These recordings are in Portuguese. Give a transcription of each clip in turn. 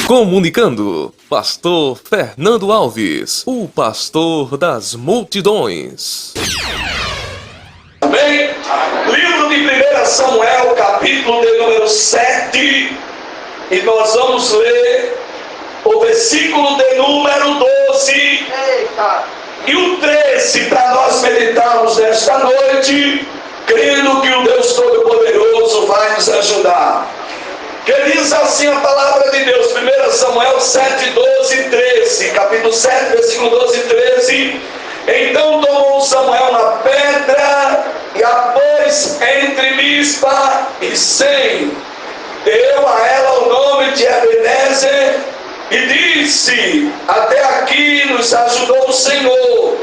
Comunicando, Pastor Fernando Alves, o pastor das multidões. Amém? Livro de 1 Samuel, capítulo de número 7, e nós vamos ler o versículo de número 12 e o 13 para nós meditarmos nesta noite, crendo que o Deus Todo-Poderoso vai nos ajudar. Que diz assim a palavra de Deus, 1 Samuel 7, 12 e 13, capítulo 7, versículo 12 e 13. Então tomou Samuel na pedra e a pôs entre Mispa e Sem. Deu a ela o nome de Ebenezer e disse: até aqui nos ajudou o Senhor.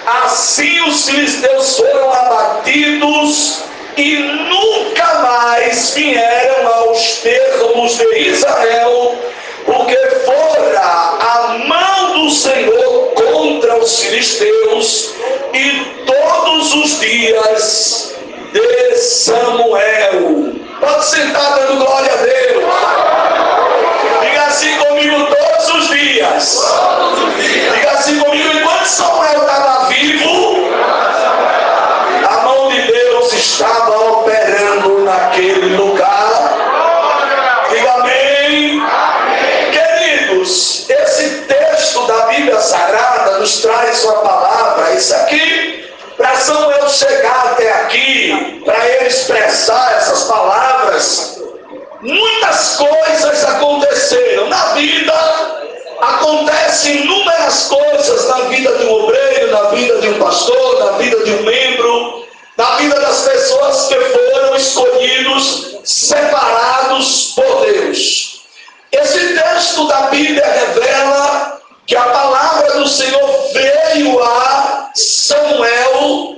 Assim os filisteus foram abatidos e nunca mais vieram aos termos de Israel, porque fora a mão do Senhor contra os filisteus, e todos os dias de Samuel. Pode sentar dando glória a Deus. Diga assim comigo: todos os dias. Diga assim comigo: enquanto Samuel estava vivo, a mão de Deus estava operando naquele lugar. Diga amém. Queridos, esse texto da Bíblia Sagrada nos traz uma palavra. Isso aqui, para Samuel chegar até aqui, para ele expressar essas palavras, muitas coisas aconteceram na vida. Acontecem inúmeras coisas na vida de um obreiro, na vida de um pastor, na vida de um membro, na vida das pessoas que foram escolhidos, separados por Deus. Esse texto da Bíblia revela que a palavra do Senhor veio a Samuel,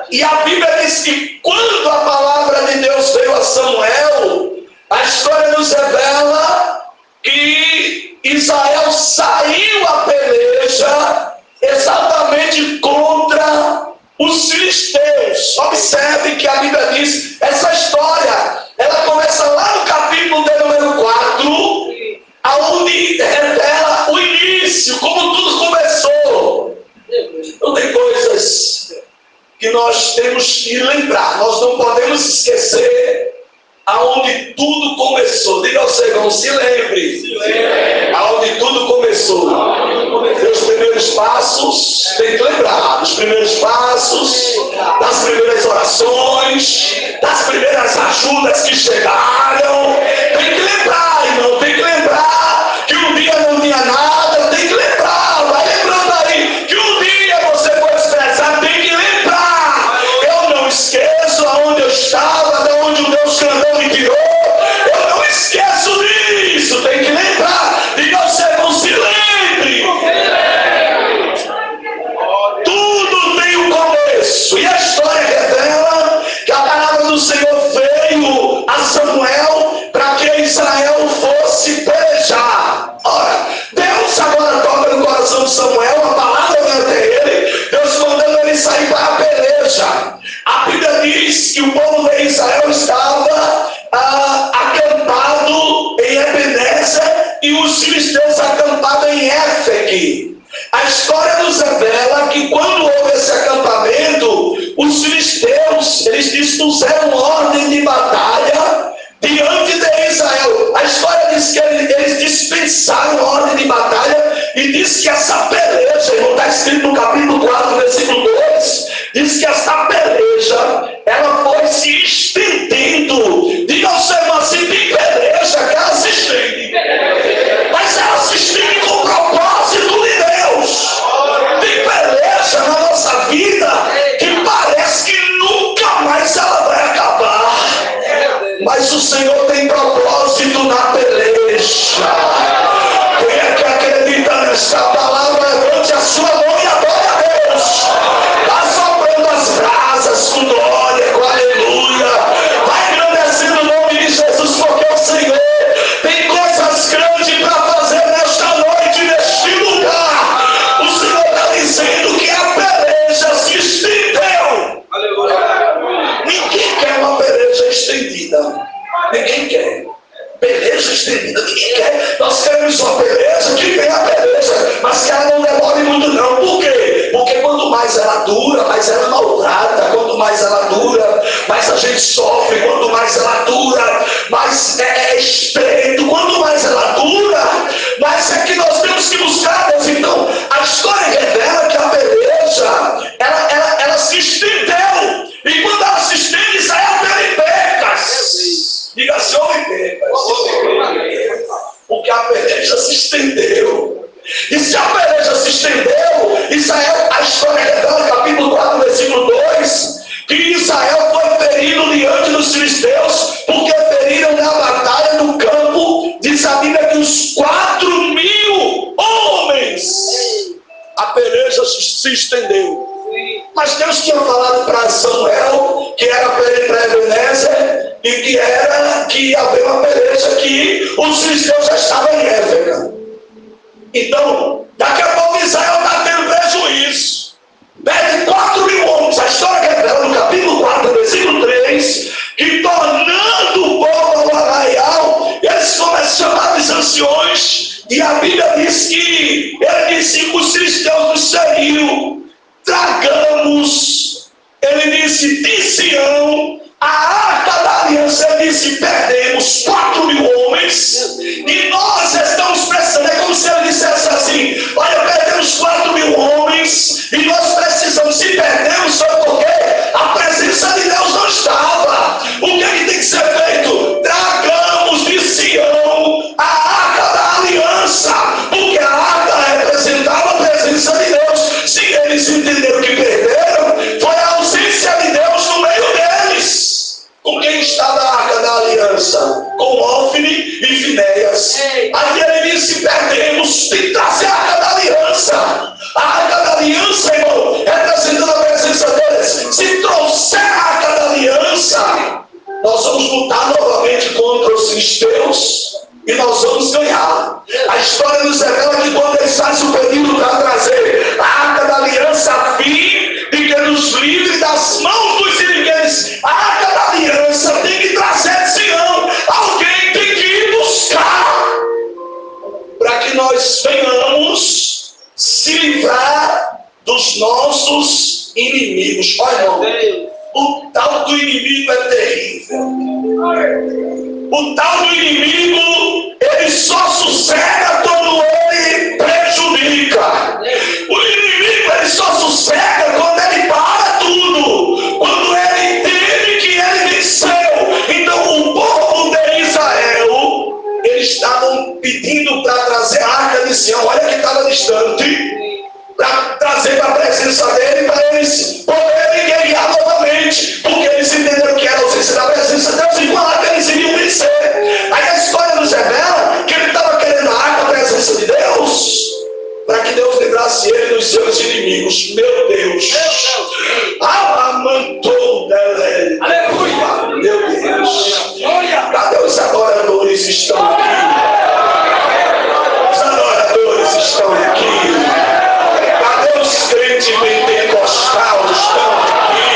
e a Bíblia diz que quando a palavra de Deus veio a Samuel, a história nos revela que Israel saiu à peleja exatamente contra os filisteus. Observe que a Bíblia diz, essa história, ela começa lá no capítulo de número 4, aonde revela o início, como tudo começou. Então tem coisas que nós temos que lembrar, nós não podemos esquecer aonde tudo começou. Diga ao seu irmão: se lembre. Aonde tudo começou. Os primeiros passos, tem que lembrar dos primeiros passos, das primeiras orações, das primeiras ajudas que chegaram. Tem que lembrar, irmão, tem que lembrar que um dia não tinha nada. Tem que lembrar, vai lembrando aí que um dia você foi expressar. Tem que lembrar. Eu não esqueço aonde eu estava, de onde o Deus grandão me tirou. Eu não esqueço disso. Tem que lembrar. Diga ao seu irmão: se lembre. Tudo tem um começo. E a história revela que a palavra do Senhor veio a Samuel para que Israel fosse pelejar. Ora, Deus agora toca no coração de Samuel, a palavra vem até ele, Deus mandando ele sair para a peleja. A Bíblia diz que o povo de Israel estava acampado em Ebenezer e os filisteus acampados em Éfeque. A história nos revela que quando houve esse acampamento, os filisteus, eles dispuseram ordem de batalha diante de Israel. A história diz que eles dispensaram ordem de batalha e diz que essa peleja, não está escrito no capítulo 4, versículo 2, diz que essa peleja, ela foi se estendendo. Diga ao seu irmão assim: tem peleja que ela se estende, mas ela se estende com o propósito de Deus. Tem peleja na nossa vida que parece que nunca mais ela vai acabar, mas o Senhor tem propósito na peleja. Quem é que acredita nesta palavra, levante a sua mão e adore a Deus. Está soprando as brasas. mais ela maltrata, quanto mais ela dura, mais a gente sofre, quanto mais ela dura, mais é estreito, quanto mais ela dura, mais é que nós temos que buscar Deus. Então, a história revela que a peleja, ela se estendeu, e quando ela se estende, Israel teve percas. Diga assim, houve percas. Porque a peleja se estendeu. E se a peleja se estendeu, Israel, a história revela, capítulo 4, versículo 2, que Israel foi ferido diante dos filisteus, porque feriram na batalha no campo. Diz a Bíblia que os 4.000 homens, a peleja se estendeu. Mas Deus tinha falado para Samuel que era para ele, para Ebenezer, e que ia haver uma peleja, que os filisteus já estavam em Éfeca. Então, daqui a pouco Israel está tendo prejuízo. Perde 4.000 homens. A história revela no capítulo 4, versículo 3, que tornando o povo ao arraial, eles começam a chamar os anciões, e a Bíblia diz que ele disse que os filisteus nos seguiram. Tragamos, ele disse, de Sião, a arca da aliança. Ele disse, perdemos 4.000 homens, e nós estamos precisando. É como se ele dissesse assim: olha, perdemos 4.000 homens, e nós precisamos. Se perdemos, foi porque a presença de Deus não estava. O que tem que ser feito? Tragamos de Sião a arca da aliança, porque a arca representava a presença de Deus. Se eles entenderam que perderam, foi a ausência de Deus no meio deles. Com quem estava a arca da aliança? Com Ofni e Finéias. Aí ele disse: perdemos, tem que trazer a arca da aliança. A arca da aliança, irmão, representando a presença deles. Se trouxer a arca da aliança, nós vamos lutar novamente contra os filisteus, e nós vamos ganhar. A história nos revela que quando eles fazem o pedido para trazer a arca da aliança, a fim de que nos livre das mãos dos inimigos, a arca da aliança tem que trazer de Sião. Alguém tem que ir buscar, para que nós venhamos se livrar dos nossos inimigos. Olha, irmão, o tal do inimigo é terrível. O tal do inimigo, ele só sossega quando ele prejudica. O inimigo, ele só sossega quando ele para tudo, quando ele entende que ele venceu. Então o povo de Israel, eles estavam pedindo para trazer a arca de Sião. Olha que estava distante, para trazer para a presença dele, para eles poderem guerrear novamente, porque eles entenderam que era a ausência da presença de Deus, e com a arca eles iriam vencer. Aí a história nos revela que ele estava querendo a arca, a presença de Deus, para que Deus livrasse ele dos seus inimigos. Meu Deus, amamantou dele. Aleluia, meu Deus. Cadê os adoradores? Estão aqui. Os adoradores estão aqui. Cadê os crentes pentecostais? Estão aqui.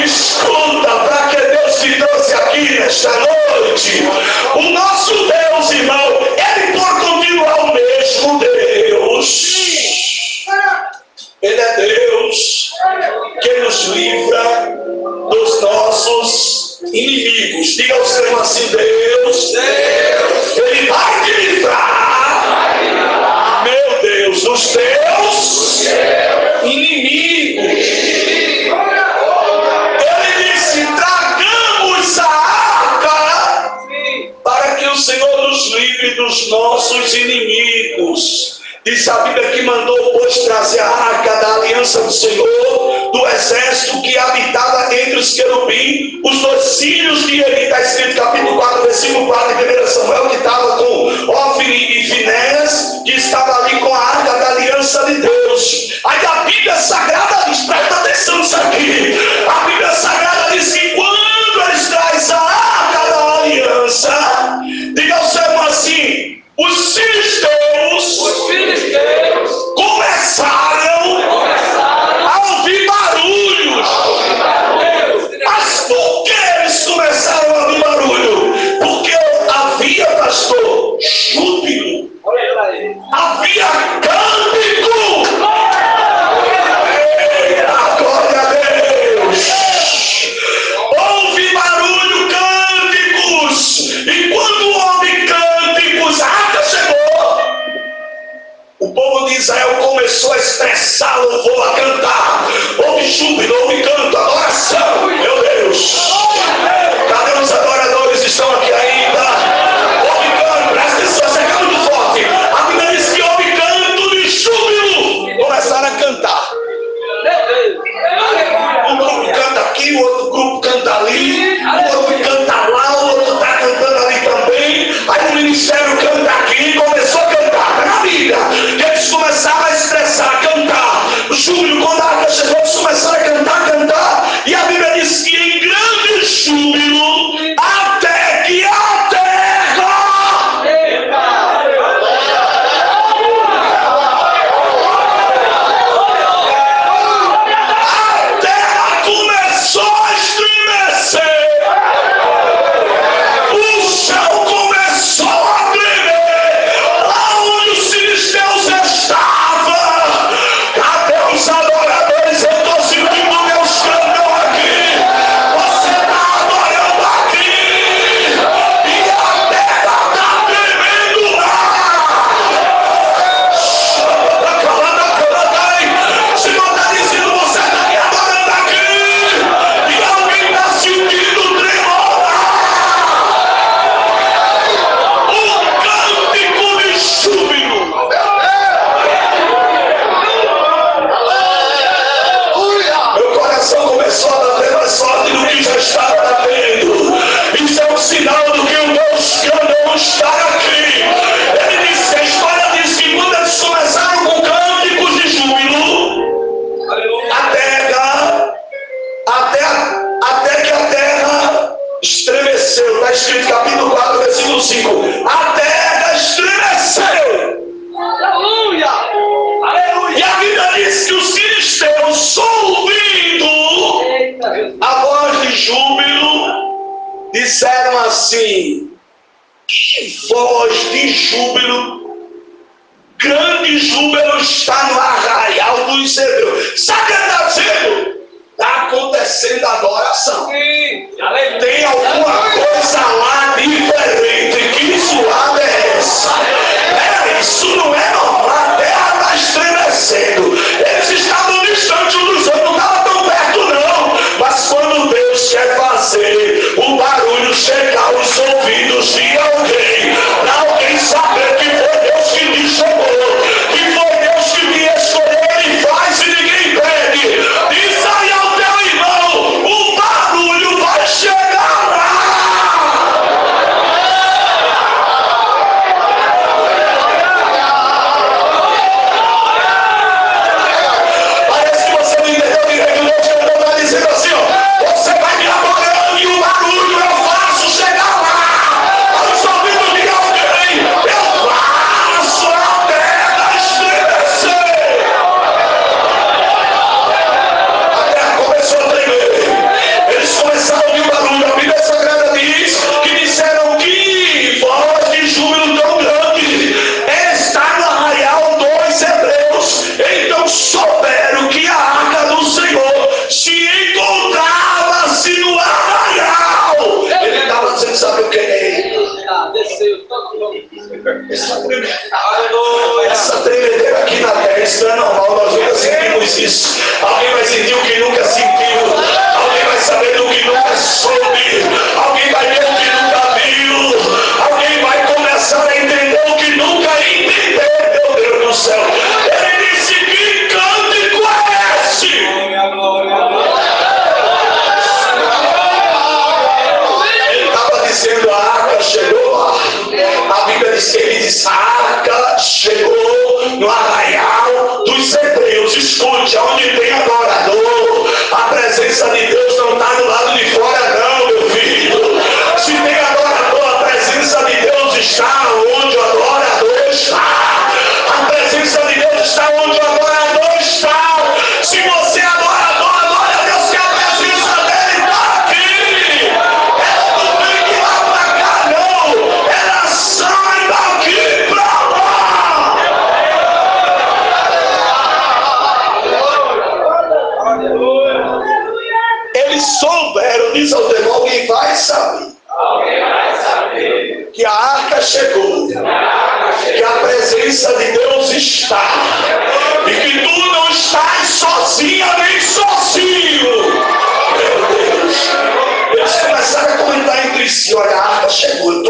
Escuta, para que Deus te trouxe aqui nesta noite. O nosso Deus, irmão, ele por continuar o mesmo Deus. Ele é Deus que nos livra dos nossos inimigos. Diga ao seu irmão assim: Deus, ele vai te livrar, meu Deus, dos teus inimigos. Ele disse: tragamos a arca para que o Senhor nos livre dos nossos inimigos. Diz a Bíblia que mandou, pois, trazer a arca da aliança do Senhor, do exército que habitava entre os querubins, os 2 filhos de Eli. Está escrito capítulo 4, versículo 4 de 1 Samuel, que estava com Ofni e Finéias, que estava ali com a arca da aliança de Deus. Aí a Bíblia Sagrada diz, presta atenção nisso aqui, a Bíblia Sagrada diz que quando eles trazem a arca da aliança, diga ao seu irmão assim: os filisteus começaram a ouvir barulhos. Mas por que eles começaram a ouvir barulho? Porque havia, pastor, a louvor, a cantar. Houve júbilo, houve canto, adoração. Meu Deus. Cadê os adoradores? Estão aqui ainda? Houve canto, presta atenção, você é muito forte. A Bíblia diz que houve canto de júbilo. Começaram a cantar. Um grupo canta aqui, o outro grupo canta ali, o outro canta lá, o outro está cantando ali também. Aí o ministério canta aqui e começou a cantar. Está na Bíblia. E eles começaram a expressar, a cantar. O júbilo, quando a arca chegou, eles começaram a cantar. E a Bíblia diz que em grande júbilo, até que a terra. Começou a estremecer, o chão começou a tremer, lá onde os filisteus estavam. Cadê os adoradores? Eu estou sentindo meus cantão aqui, você está adorando aqui, e a terra está tremendo lá. O Senhor está dizendo, você está me adorando aqui. E alguém está sentindo tremor lá. Um cântico de júbilo. Meu coração começou a bater mais forte do que já estava batendo. Isso é um sinal do que o Deus que eu não está aqui. Ele disse, a história diz que quando eles começaram com cânticos de júbilo, a terra, até que a terra estremeceu. Está escrito capítulo 4, versículo 5. A terra estremeceu. Aleluia! Aleluia! E a Bíblia diz que os filisteus, ouvindo a voz de júbilo, disseram assim: que voz de júbilo! Grande júbilo está no arraial dos hebreus. Sabe o que está dizendo? Está acontecendo adoração. Tem alguma coisa lá diferente. Que suave é essa? Isso não é normal. A terra está estremecendo. Eles estavam distantes uns dos outros, não estavam tão perto não. Mas quando Deus quer fazer o barulho chegar aos ouvidos de alguém, para alguém saber que foi Deus que me chamou, que foi Deus que me escolheu, Ele faz e ninguém impede. Diz aí ao teu irmão, o barulho vai chegar lá. Parece que você não entendeu direito. Deus está dizendo assim, ó, você vai me adorando e o barulho eu faço chegar lá. Aos ouvidos de alguém, eu faço a terra estremecer. A terra começou a tremer. Eles começaram a ouvir o barulho. A Bíblia Sagrada diz que disseram que voz de júbilo tão grande está no arraial dos hebreus. Então souberam que a arca do Senhor se encontrava-se no arraial. Ele estava dizendo, sabe o que? Essa tremedeira aqui na terra, isso não é normal, nós nunca sentimos isso. Alguém vai sentir o que nunca sentiu. Alguém vai saber do que nunca soube. Alguém vai ver o que nunca viu. Alguém vai começar a entender o que nunca entendeu. Meu Deus do céu. Ele disse, que cântico é esse? Ele estava dizendo, a arca chegou lá. A Bíblia diz que ele disse, a arca chegou no arraial dos hebreus. Escute, onde tem adorador, a presença de Deus não está do lado de fora não, meu filho. Se tem adorador, a presença de Deus está onde o adorador está. A presença de Deus está onde o adorador está. Se você é adorador, adore a Deus, que a presença dele está aqui. Ela não vem de lá para cá não. Ela sai daqui para lá. Eles souberam, diz ao temor, alguém vai saber. Que a arca chegou. Que a presença de Deus está. E que tu não estás sozinha nem sozinho. Meu Deus. Eles começaram a comentar entre si: olha, a arca chegou,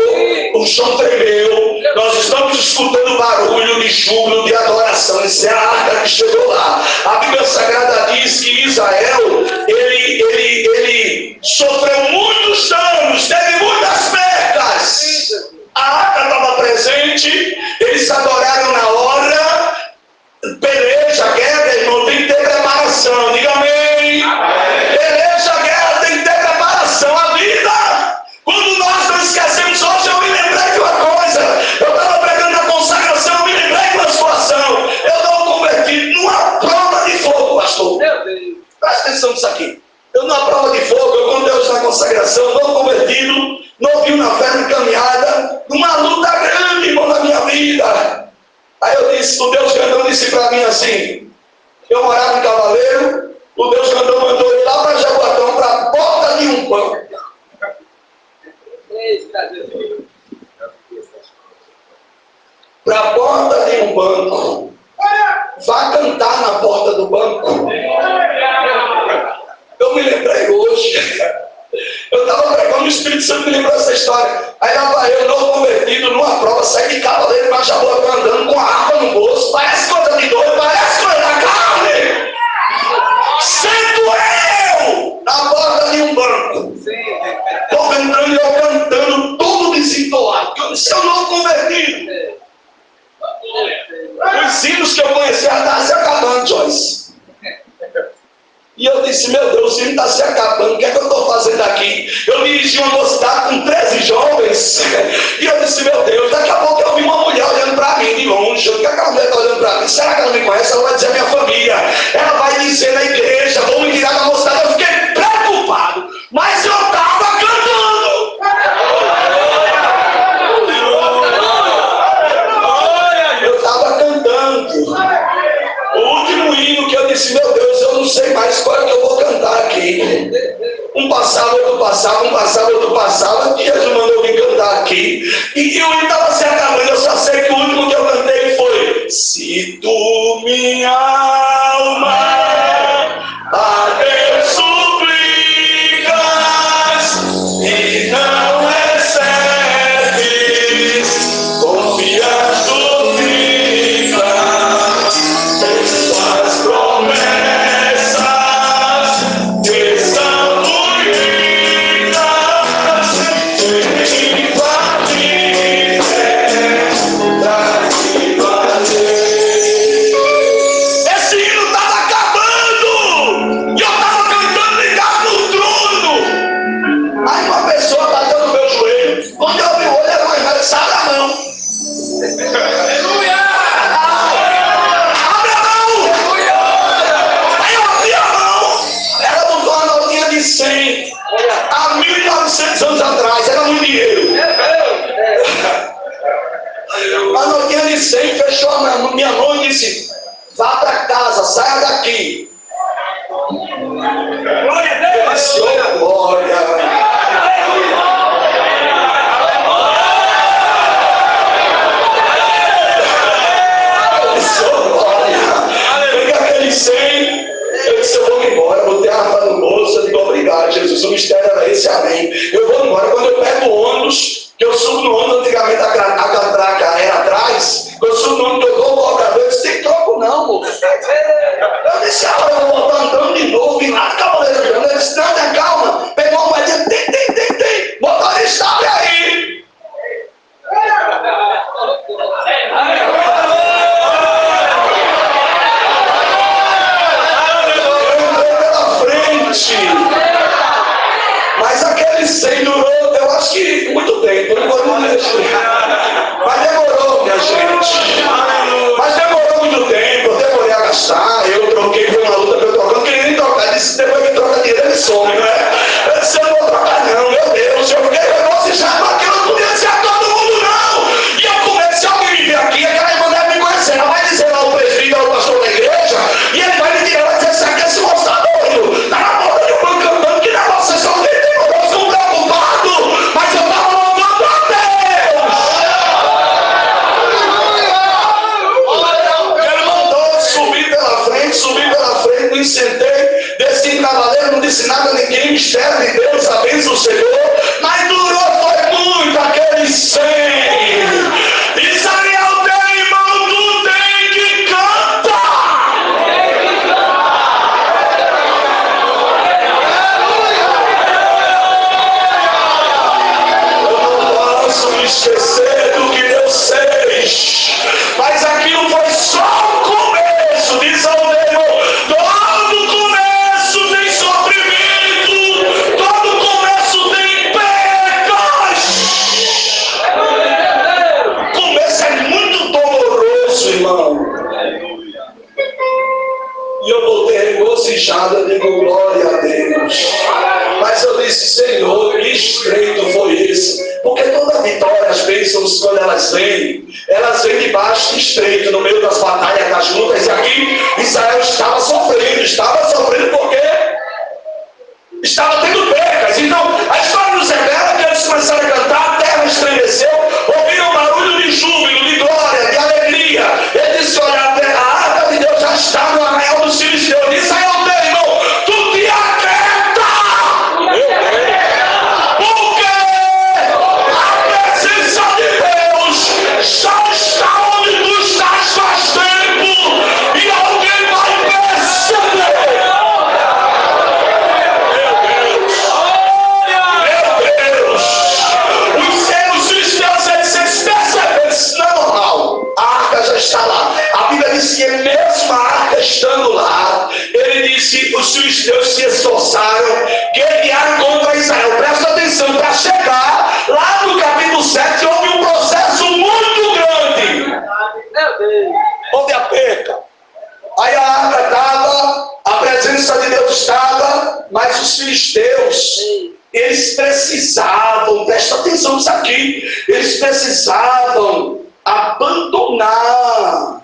o chão tremeu, nós estamos escutando barulho de júbilo, de adoração. Isso é a arca que chegou lá. A Bíblia Sagrada diz que Israel, ele sofreu muitos danos, teve muitas perdas. A arca estava presente, eles adoraram na hora. Peleja, guerra, irmão, tem que ter preparação. Diga amém. Peleja, guerra, tem que ter preparação. A vida, quando nós não esquecemos, hoje eu me lembrei de uma coisa. Eu estava pregando a consagração, eu me lembrei de uma situação. Eu não converti numa prova de fogo, pastor. Presta atenção nisso aqui. Eu numa prova de fogo, eu com Deus na consagração, não convertido, não viu na fé na caminhada, numa luta grande, irmão, na minha vida. Aí eu disse, o Deus grandão disse para mim assim, eu morava em Cavaleiro, o Deus grandão mandou ir lá para Jaboatão, para a porta de um banco. Para a porta de um banco. Vá cantar na porta do banco. Eu me lembrei hoje. Eu estava pregando, o Espírito Santo me lembrou essa história. Aí lá vai eu, novo convertido, numa prova, saí de Cavaleiro para Jaboatão andando com a arma no bolso. Parece coisa de doido, parece coisa da carne. Sento eu na porta de um banco. Estou entrando e eu cantando, tudo desentoado. Eu disse, eu novo convertido. Os hinos que eu conhecia estavam se acabando, Joyce. E eu disse, meu Deus, o hino está se acabando, o que é que eu estou fazendo aqui? Eu dirigi uma mocidade com 13 jovens, e eu disse, meu Deus, daqui a pouco eu vi uma mulher olhando para mim de longe. O que aquela mulher está olhando para mim? Será que ela me conhece? Ela vai dizer minha família. Ela vai dizer na igreja, vou me tirar da mocidade. Eu fiquei preocupado, mas eu estava cantando. Eu estava cantando. O último hino que eu disse, meu Deus, eu não sei mais qual é que eu vou cantar aqui. Um passava, outro passava, um passava, outro passava. Jesus mandou vir cantar aqui. E o hino estava se acabando. Eu só sei que o último que eu cantei foi: se tu, minha alma, a Deus suplicas e não recebes, confias tu ficas, tuas promessas que são ruínas, em partir daqui fazer. Esse hino estava acabando e eu estava cantando ligado no trono. Aí uma pessoa bateu no meu joelho. Quando eu vi o olho, era uma irmã, sai da mão. Aleluia! Abre a mão! Aí eu abri a mão. Ela botou uma notinha de 100 há 1.900 anos atrás. Era muito dinheiro. A notinha de 100 fechou a minha mão e disse: vá para casa, saia daqui. Glória a Deus! Glória! Peguei aquele 100, eu disse, eu vou embora, botei a arma no bolso, eu digo, obrigado, Jesus, o mistério era esse, amém. Eu vou embora. Quando eu pego o ônibus, que eu subo no ônibus, antigamente a catraca era atrás, quando eu subo no ônibus, eu dou o cobrador, eu disse, tem troco não, moço. Eu disse, eu vou botar andando de novo, e lá, Cavaleiro andando. Ele disse, não, tenha calma, pegou uma moedinha, tem, motorista, abre aí. Mas aquele 100 durou, eu acho que muito tempo, não vou não deixar. Mas demorou, minha gente. Mas demorou muito tempo, eu demorei a gastar, eu troquei, foi uma luta pra eu trocar, não queria nem trocar, disse, depois que troca dinheiro, ele some. ministério de Deus, a bênção do Senhor, mas durou foi muito aquele 100. Israel tem, irmão, tu tem que cantar. Eu não posso me esquecer do que Deus fez, mas aquilo foi só o começo, diz Aldeiro. Todo começo tem sofrimento, todo começo tem pecas. O começo é muito doloroso, irmão. E eu voltei regozijado, eu digo glória a Deus. Mas eu disse, Senhor, que estreito foi esse? Porque toda vitória, as bênçãos, quando elas vêm debaixo de estreito, no meio das batalhas, das lutas. E aqui Israel estava sofrendo porque estava tendo percas. Então, a história nos revela que eles começaram a cantar, a terra estremeceu, ouviram barulho de júbilo, de glória, de alegria. Ele disse, olha, a arca de Deus já está no arraial dos filisteus. Israel tem, irmão, tu te aquieta! Meu Deus! Porque a presença de Deus já está onde tu estás faz tempo, e alguém vai perceber. Meu Deus! Os filisteus, eles percebem, isso não é normal. A arca já está lá. A Bíblia diz que mesmo a arca estando lá, ele disse que os filisteus se esforçaram, guerrearam contra Israel. Presta atenção, para chegar lá no capítulo 7, houve um processo muito grande. Houve a perca. Aí a arca estava, a presença de Deus estava, mas os filisteus, eles precisavam, presta atenção nisso aqui, eles precisavam abandonar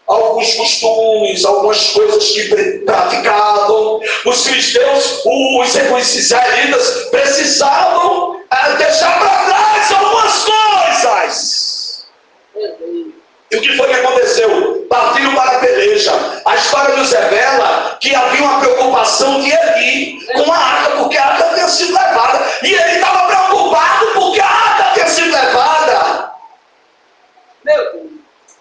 alguns costumes, algumas coisas que praticavam. Os filisteus, os israelitas precisavam deixar para trás algumas coisas. E o que foi que aconteceu? Partiram para a peleja. A história nos revela que havia uma preocupação de Eli com a arca, porque a arca tinha sido levada. E ele estava preocupado porque a arca tinha sido levada. Meu Deus.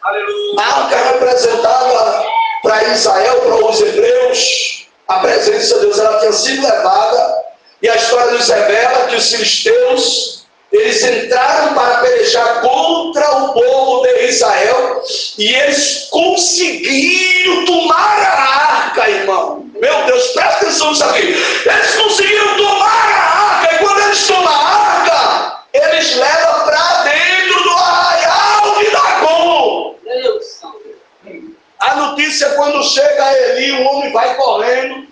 Aleluia. A arca representava para Israel, para os hebreus, a presença de Deus, ela tinha sido levada. E a história nos revela que os filisteus, eles entraram para pelejar contra o povo de Israel, e eles conseguiram tomar a arca, irmão. Meu Deus, presta atenção nisso aqui. Eles conseguiram tomar a arca, e quando eles tomam a arca, eles levam para dentro do arraial de Dagon. A notícia, quando chega a Eli, o homem vai correndo,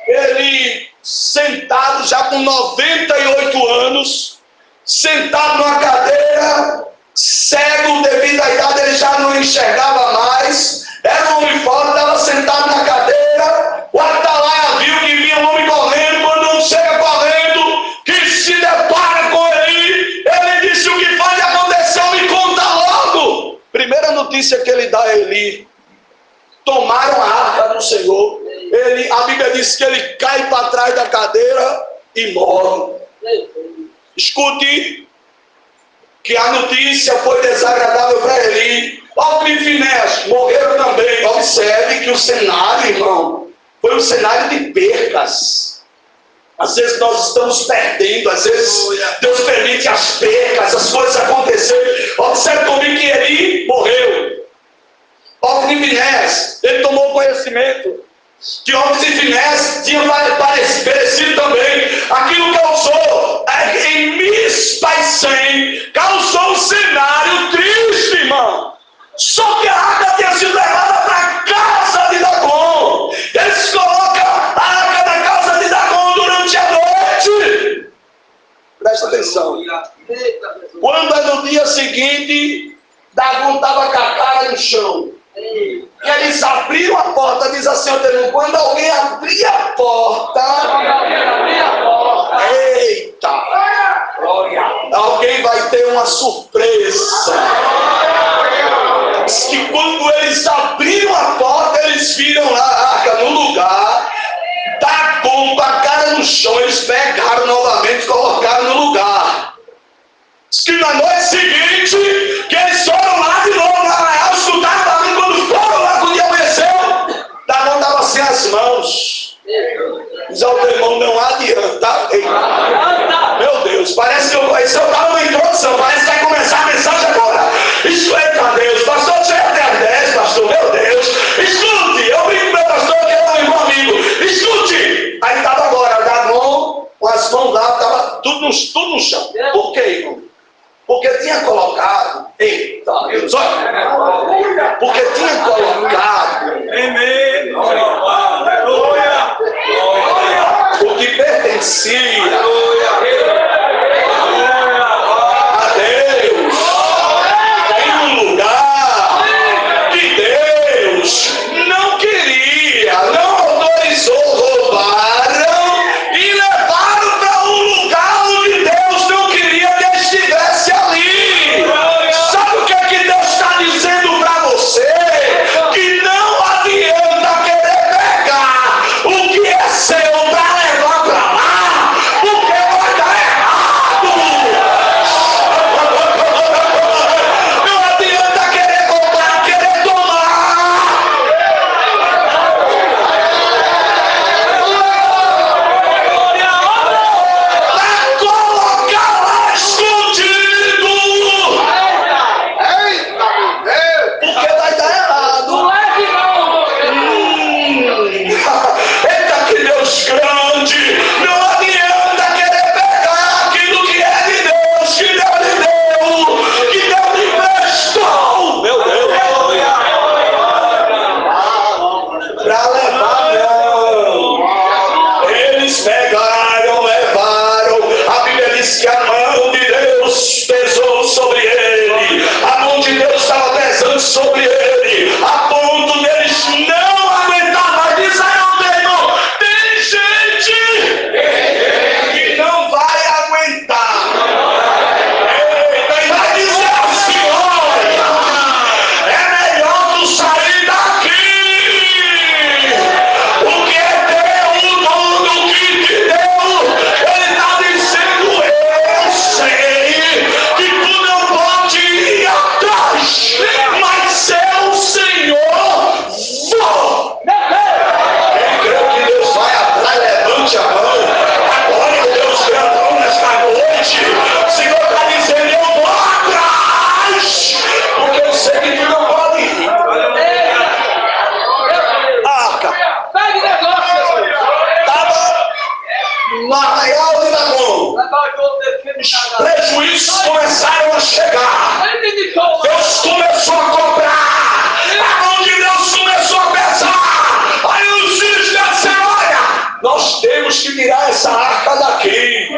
ele sentado já com 98 anos, sentado numa cadeira, cego devido à idade, ele já não enxergava mais, era um homem forte, estava sentado na cadeira. O atalaia viu que vinha um homem correndo. Quando um chega correndo, que se depara com ele, ele disse: o que foi que aconteceu? Me conta logo. Primeira notícia que ele dá a Eli: tomaram a arca do Senhor. A Bíblia diz que ele cai para trás da cadeira e morre. Escute que a notícia foi desagradável para Eli. Ofni e Finéias morreram também. Observe que o cenário, irmão, foi um cenário de percas. Às vezes nós estamos perdendo, às vezes Deus permite as percas, as coisas acontecerem. Observe comigo que Eli morreu. Ofni e Finéias, ele tomou conhecimento que Ofni e Finéias tinham perecido também. Aquilo causou em Mispa e Sem, causou um cenário triste, irmão. Só que a arca tinha sido levada para a casa de Dagon. Eles colocam a arca na casa de Dagon durante a noite. Presta atenção. Quando é no dia seguinte, Dagon estava com a cara no chão. E eles abriram a porta, diz assim: quando alguém abrir a porta, eita, alguém vai ter uma surpresa. Diz que quando eles abriram a porta, eles viram lá a arca no lugar, Dagon com a cara no chão. chão, eles pegaram novamente e colocaram no lugar. Diz que na noite seguinte, que eles foram lá de novo na arraial, escutaram barulho, quando foram lá, quando o dia amanheceu, Dagon estava sem as mãos. Diz ao teu irmão, não adianta. Ei, meu Deus, parece que eu estava na introdução, parece que vai começar a mensagem agora. Eita Deus, pastor, você é até às 10, pastor, meu Deus. Escute, eu vim com meu pastor, que é meu amigo. Escute. Aí estava agora, Dagon, com as mãos lá, estava tudo no chão. Por quê, irmão? Porque tinha colocado, eita Deus, olha, porque tinha colocado o que pertencia a Deus em um lugar que Deus não queria, não autorizou, roubaram e levaram para um lugar onde Deus não queria que estivesse ali. Sabe o que é que Deus está dizendo para você? Que não adianta querer pegar o que é seu para levar para lá, porque vai dar errado. Não adianta querer comprar, querer tomar. Vai colocar lá escondido, porque vai dar errado. Eita, que Deus grande! Não adianta querer pegar aquilo que é de Deus, que Deus lhe deu, que Deus lhe emprestou. Meu Deus! Para levar, não. Eles pegaram, levaram. A Bíblia diz que a mão de Deus pesou sobre ele. A mão de Deus estava pesando sobre ele, a ponto deles não aguentar mais. Diz aí ao teu irmão, tem gente que não vai aguentar. Eita, e vai dizer assim, olha, é melhor tu sair daqui. O que é teu, o dono que te deu, ele está dizendo, eu sei que tu não pode ir atrás, mas eu, Senhor, vou. Quem crê que Deus vai atrás, levante a mão. Agora o Deus grandão nesta noite, o Senhor está dizendo, eu vou atrás, porque eu sei que tu não pode ir. Ah, cara, estava no arraial de Dagon. Os prejuízos começaram a chegar. Deus começou a cobrar. A mão de Deus começou a pesar. Aí os filhos disseram, olha, nós temos que tirar essa arca daqui.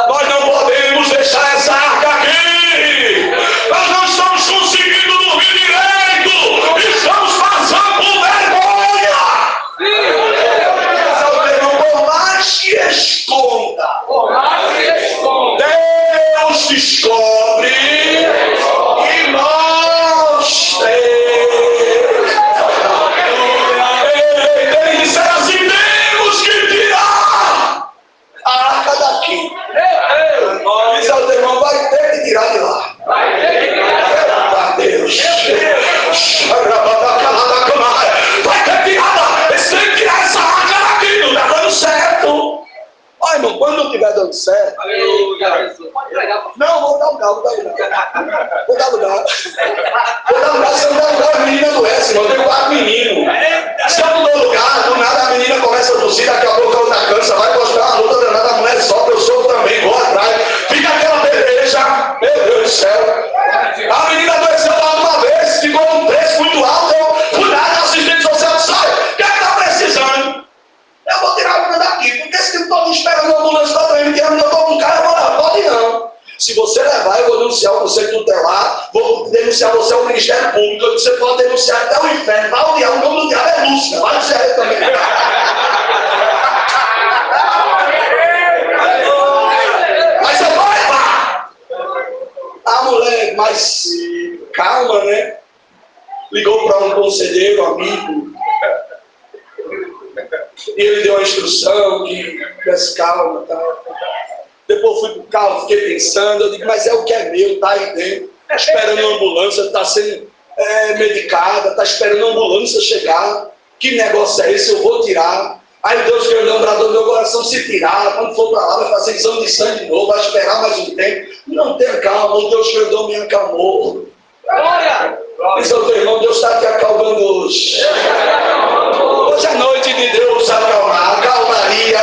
Nós não podemos deixar essa arca aqui. Nós não estamos conseguindo dormir direito. Estamos passando por vergonha. Por mais que esconda, Deus descobre e mostra. Ele disse assim, temos que tirar a arca daqui. Diz ao teu irmão, vai ter que tirar de lá. Eita Deus. Vai ter que tirar. Eles têm que tirar essa arca daqui. Não está dando certo. Ó, irmão, quando não estiver dando certo, não, vou dar lugar, vou dar lugar. Vou dar lugar. Se eu não der lugar, a menina adoece, irmão. Eu tenho 4 meninos. Se eu não dou lugar, do nada a menina começa a tossir, daqui a pouco a outra cansa, vai postar uma luta danada, a mulher sofre, eu sofro também, vou atrás. Fica aquela peleja, meu Deus do céu. A menina adoeceu lá uma vez, ficou com preço muito alto, eu fui dar assistente social, sai, o que é que tá precisando? Eu vou tirar a menina daqui, porque se eu tô esperando a ambulância pra mim, que eu tô com um cara, eu vou lá, pode não. Se você levar, eu vou denunciar o conselho tutelar, vou denunciar você ao Ministério Público, você pode denunciar até o inferno, vai o diabo, o nome do diabo é Lúcia, vai denunciar ele também. Mas eu vou levar. A mulher, mais calma, né? Ligou para um conselheiro, amigo. E ele deu a instrução que tivesse calma e tal. Depois fui pro carro, fiquei pensando, eu digo, mas é o que é meu, tá aí dentro, esperando a ambulância, tá sendo medicada, tá esperando a ambulância chegar. Que negócio é esse? Eu vou tirar. Aí Deus quer lembrar do meu coração, se tirar, quando for para lá, vai fazer exame de sangue de novo, vai esperar mais um tempo. Não tenha calma, o Deus que me acalmou. Glória! Diz ao teu irmão, Deus está te acalmando hoje. Hoje é noite de Deus acalmar, a calmaria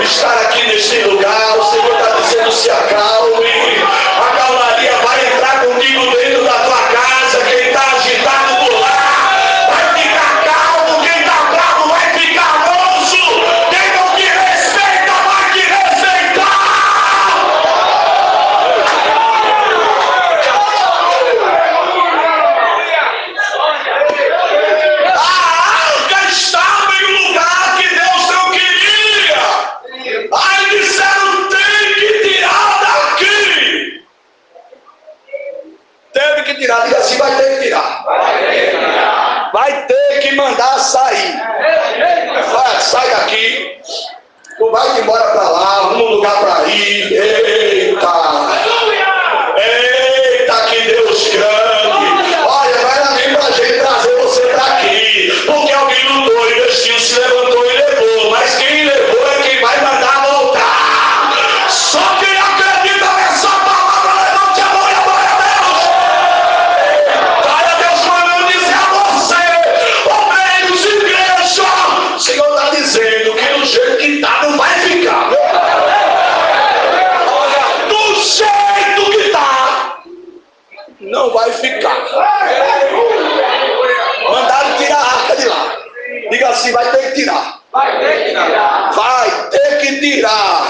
estar aqui neste lugar. O Senhor está dizendo, se acalme. A calmaria vai entrar contigo dentro da tua casa. Quem está agitado por lá vai ficar calmo. Quem está bravo vai ficar manso. Quem não te respeita vai te respeitar. A arca estava em um lugar que Deus não queria. Aí disseram, tem que tirar daqui. Teve que tirar, diga assim, vai ter que tirar. Vai ter que mandar sair. Vai, sai daqui. Tu vai embora para lá, arruma um lugar para ir. Eita! Eita, que Deus grande! Olha, não era nem pra gente trazer você para aqui. Porque alguém lutou, investiu, se levantou e levou. Mas quem levou é quem vai mandar voltar. Só quem acredita nessa palavra, levante a mão e adore a Deus. Glória a Deus, mandando dizer a você, obreiros de igreja. O Senhor está dizendo que do jeito que está não vai ficar. Do jeito que está não vai ficar. Mandaram tirar a arca de lá. Diga assim, vai ter que tirar. Vai ter que tirar. Vai ter que tirar.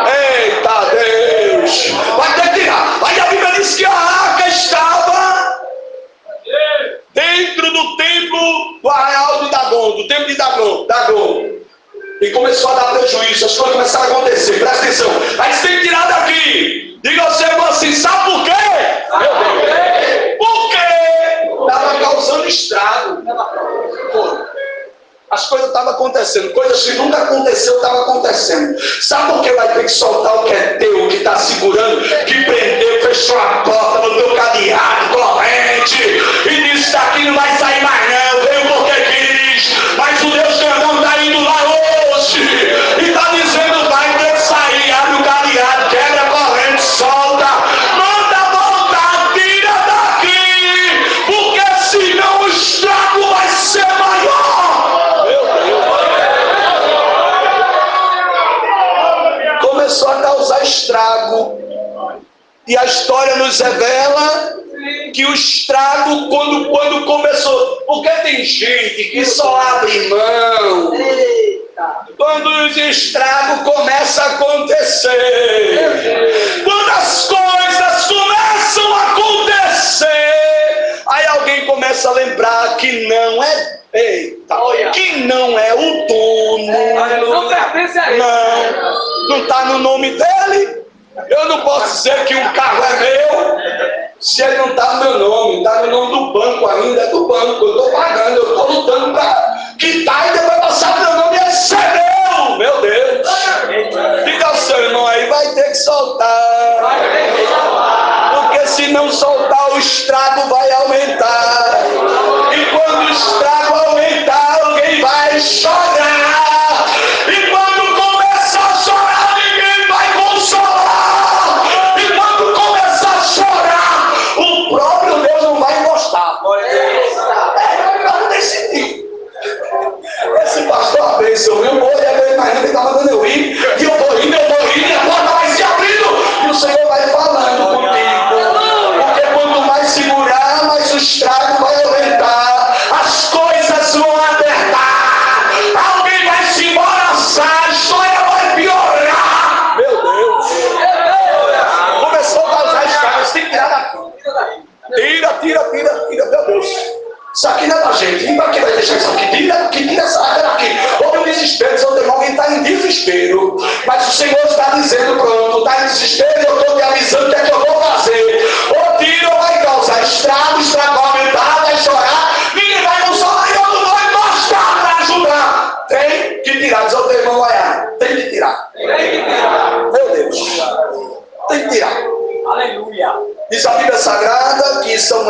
Eita Deus. Vai ter que tirar. Aí a Bíblia diz que a arca estava dentro do templo do arraial de Dagon, do templo de Dagon. E começou a dar prejuízo, as coisas começaram a acontecer. Presta atenção. Aí você tem que tirar daqui. Diga ao seu irmão assim, sabe por quê? Por quê? Estava causando estrago. As coisas estavam acontecendo, coisas que nunca aconteceu, estavam acontecendo. Sabe por que vai ter que soltar o que é teu, que está segurando, que prendeu, fechou a porta, no teu cadeado, corrente, e disse, daqui não vai sair mais não, veio porque quis, mas o Deus grandão está indo lá hoje, e está dizendo, vai ter que sair, abre o cadeado, quebra a corrente, solta, manda voltar, tira daqui, porque senão o estrago vai ser maior. Começou a causar estrago. E a história nos revela que o estrago, quando começou, porque tem gente que só abre mão quando os estragos começam a acontecer. Quando as coisas começam a acontecer, aí alguém começa a lembrar que não é, que não é o dono. Não pertence a ele. Não está no nome dele. Eu não posso dizer que um carro é meu se ele não está no meu nome. Está no nome do banco ainda, é do banco. Eu estou pagando, eu estou lutando para quitar e depois passar pro meu nome e ele ser meu. Meu Deus. Diga ao seu irmão aí, vai ter que soltar. Porque se não soltar, o estrago vai aumentar. E quando o estrago aumentar, alguém vai chorar. E quando começar a chorar, ninguém vai consolar. E quando começar a chorar, o próprio Deus não vai gostar. Eu decidi. Esse pastor a bênção, eu vou, mas ele estava dando eu ir, e eu vou indo, e a porta vai se abrindo, e o Senhor vai falando comigo. Porque quanto mais segurar, mais o estrago vai aumentar, as coisas vão apertar, alguém vai se embaraçar, a história vai piorar. Meu Deus! Começou a causar estrago, você tem que tirar daqui. Tira, meu Deus. Isso aqui não é da gente. Quem vai querer deixar isso aqui? Tira essa área daqui. Houve um desespero. Se alguém está em desespero, mas o Senhor está dizendo, pronto, está em desespero, eu estou te avisando o que é que eu vou fazer. Ou tira ou vai causar estrago vai aumentar, vai chorar, ninguém vai consolar e eu não vou encostar para ajudar. Tem que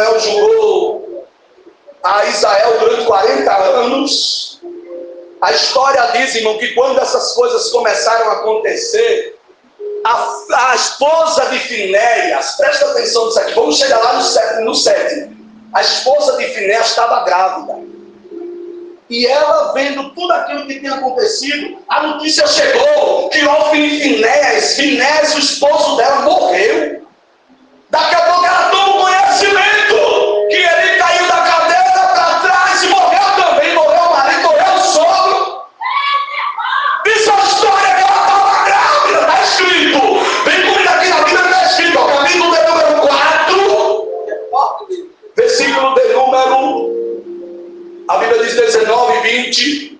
Samuel jurou a Israel durante 40 anos. A história diz, irmão, que quando essas coisas começaram a acontecer, a esposa de Finéias, presta atenção nisso aqui, vamos chegar lá no 7. A esposa de Finéias estava grávida. E ela, vendo tudo aquilo que tinha acontecido, a notícia chegou que Ofni e Finéias, o esposo dela, morreu. Daqui a pouco ela toma conhecimento que ele caiu da cadeira para trás e morreu também. Morreu o marido, morreu o sogro. Isso é a história que ela estava grávida, está escrito. Vem comigo aqui na Bíblia, está escrito, ó, capítulo de número 4, versículo de número, a Bíblia diz 19 e 20.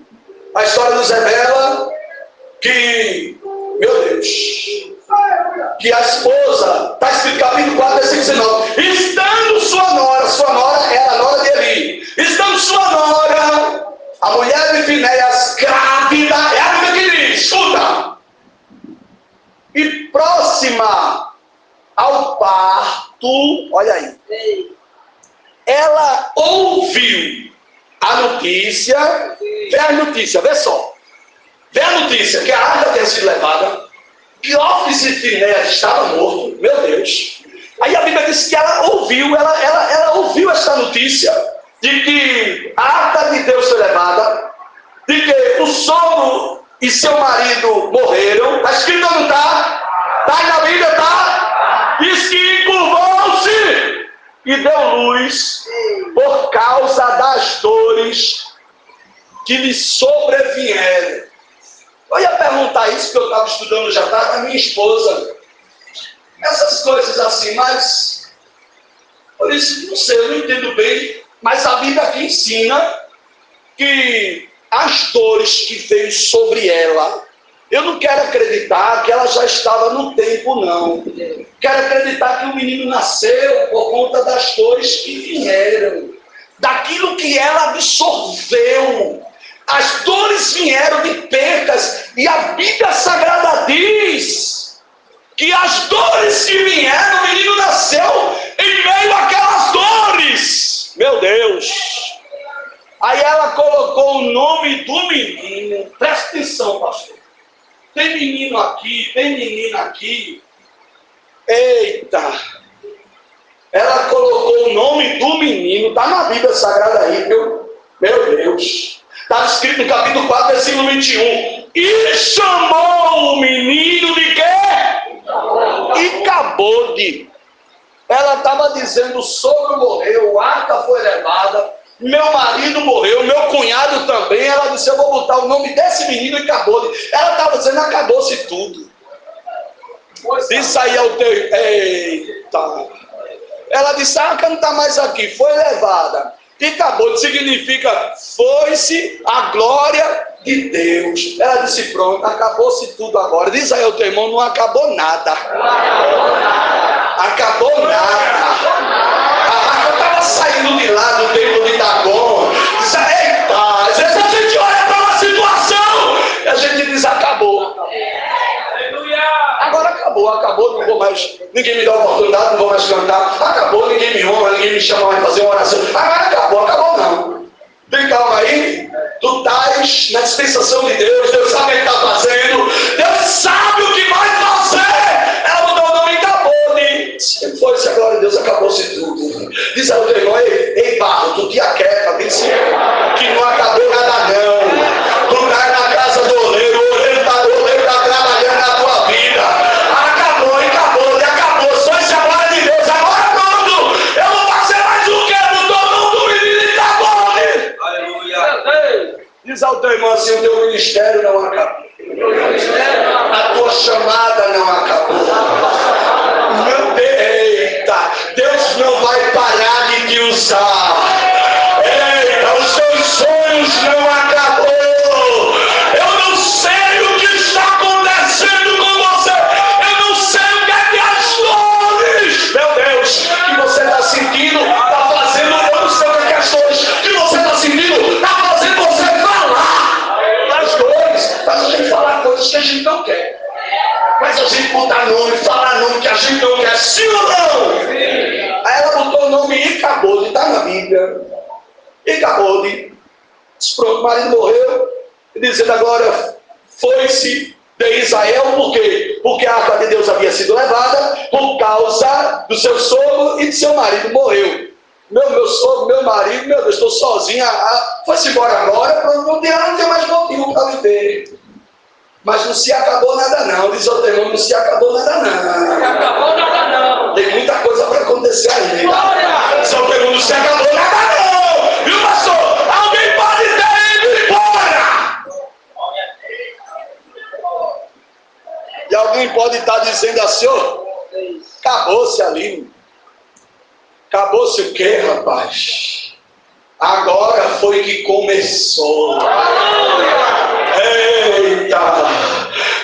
A história nos revela que, meu Deus, que a esposa, está escrito capítulo 4, versículo 19, estando sua nora era a nora de Eli, estando sua nora, a mulher de Finéias, grávida, é a Bíblia que diz, escuta, e próxima ao parto, olha aí, ela ouviu a notícia, vê a notícia, vê só, vê a notícia, que a arca tinha sido levada, que Ofni e Finéias estava morto, meu Deus. Aí a Bíblia diz que ela ouviu, ela ouviu essa notícia de que a arca de Deus foi levada, de que o sogro e seu marido morreram. Está escrito ou não está? Está na Bíblia, está? Diz que encurvou-se e deu luz por causa das dores que lhe sobrevieram. Eu ia perguntar isso, que eu estava estudando já tarde, a minha esposa. Essas coisas assim, mas... Por isso, não sei, eu não entendo bem. Mas a Bíblia aqui ensina que as dores que veio sobre ela, eu não quero acreditar que ela já estava no tempo, não. Quero acreditar que o menino nasceu por conta das dores que vieram. Daquilo que ela absorveu. As dores vieram de percas, e a Bíblia Sagrada diz que as dores que vieram, o menino nasceu em meio àquelas dores. Meu Deus! Aí ela colocou o nome do menino, presta atenção, pastor. Tem menino aqui, tem menina aqui. Eita! Ela colocou o nome do menino, está na Bíblia Sagrada aí, viu? Meu Deus! Está escrito no capítulo 4, versículo 21. E chamou o menino de quê? Icabode. Ela estava dizendo, o sogro morreu, a arca foi levada, meu marido morreu, meu cunhado também. Ela disse, eu vou botar o nome desse menino Icabode. Ela estava dizendo, acabou-se tudo. Isso aí é o teu... Eita. Ela disse, a arca não está mais aqui, foi levada. Icabode significa, foi-se a glória de Deus. Ela disse, pronto, acabou-se tudo agora. Diz aí ao teu irmão, não acabou nada. Acabou nada. A arca estava saindo de lá do templo de Dagon. Diz, eita, às vezes a gente olha para uma situação e a gente diz, acabou. Agora acabou, não vou mais, ninguém me dá oportunidade, não vou mais cantar, acabou, ninguém me honra, ninguém me chama mais fazer uma oração, agora acabou não. Tem calma aí, tu estás na dispensação de Deus, Deus sabe o que está fazendo, Deus sabe o que vai fazer. Ela botou o nome Icabode. Se foi-se a glória de Deus, acabou-se tudo. Diz ao teu irmão, ei barro, tu te aquieta, disse que não acabou nada não. Tu cai na casa do oleiro, o oleiro está trabalhando na tua vida. Acabou, só esse agora de Deus, agora pronto, eu vou fazer mais um que botou o nome do menino Icabode. Aleluia. Diz ao teu irmão assim, o teu ministério não acabou, a tua chamada não acabou. Meu Deus, eita, Deus não vai parar de te usar. Eita, os teus sonhos não acabou. Eu não sei o que está acontecendo com você. Eu não sei o que é que as dores, meu Deus, que você está sentindo, está fazendo. Eu não sei o que é que as dores que você está sentindo, está fazendo você falar das dores, faz a gente falar coisas que a gente não quer. Mas a gente botar nome, falar nome que a gente não quer, sim ou não? Sim. Aí ela botou o nome Icabode. E acabou de... Pronto, o marido morreu. E dizendo agora, foi-se de Israel, por quê? Porque a arca de Deus havia sido levada por causa do seu sogro e de seu marido morreu. Meu sogro, meu marido, meu Deus, estou sozinha. Foi-se embora agora, não tem mais motivo para viver. Mas não se acabou nada não, diz o irmão, não se acabou nada não. Não se acabou nada não. Tem muita coisa para acontecer ainda. Só pergunto, não se acabou nada não. Viu, pastor? Alguém pode ter ido embora. E alguém pode estar dizendo assim, ó, acabou-se ali. Acabou-se o quê, rapaz? Agora foi que começou. Eita!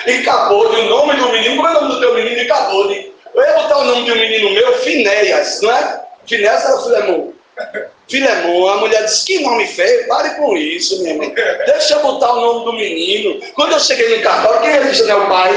E acabou de o nome do menino. Como é o nome do teu menino? E acabou de... Eu ia botar o nome de um menino meu, Finéias, não é? Finéias era Filemon. Filemon, a mulher disse, que nome feio, pare com isso, minha irmã. Deixa eu botar o nome do menino. Quando eu cheguei no cartório, quem disse, né, o pai?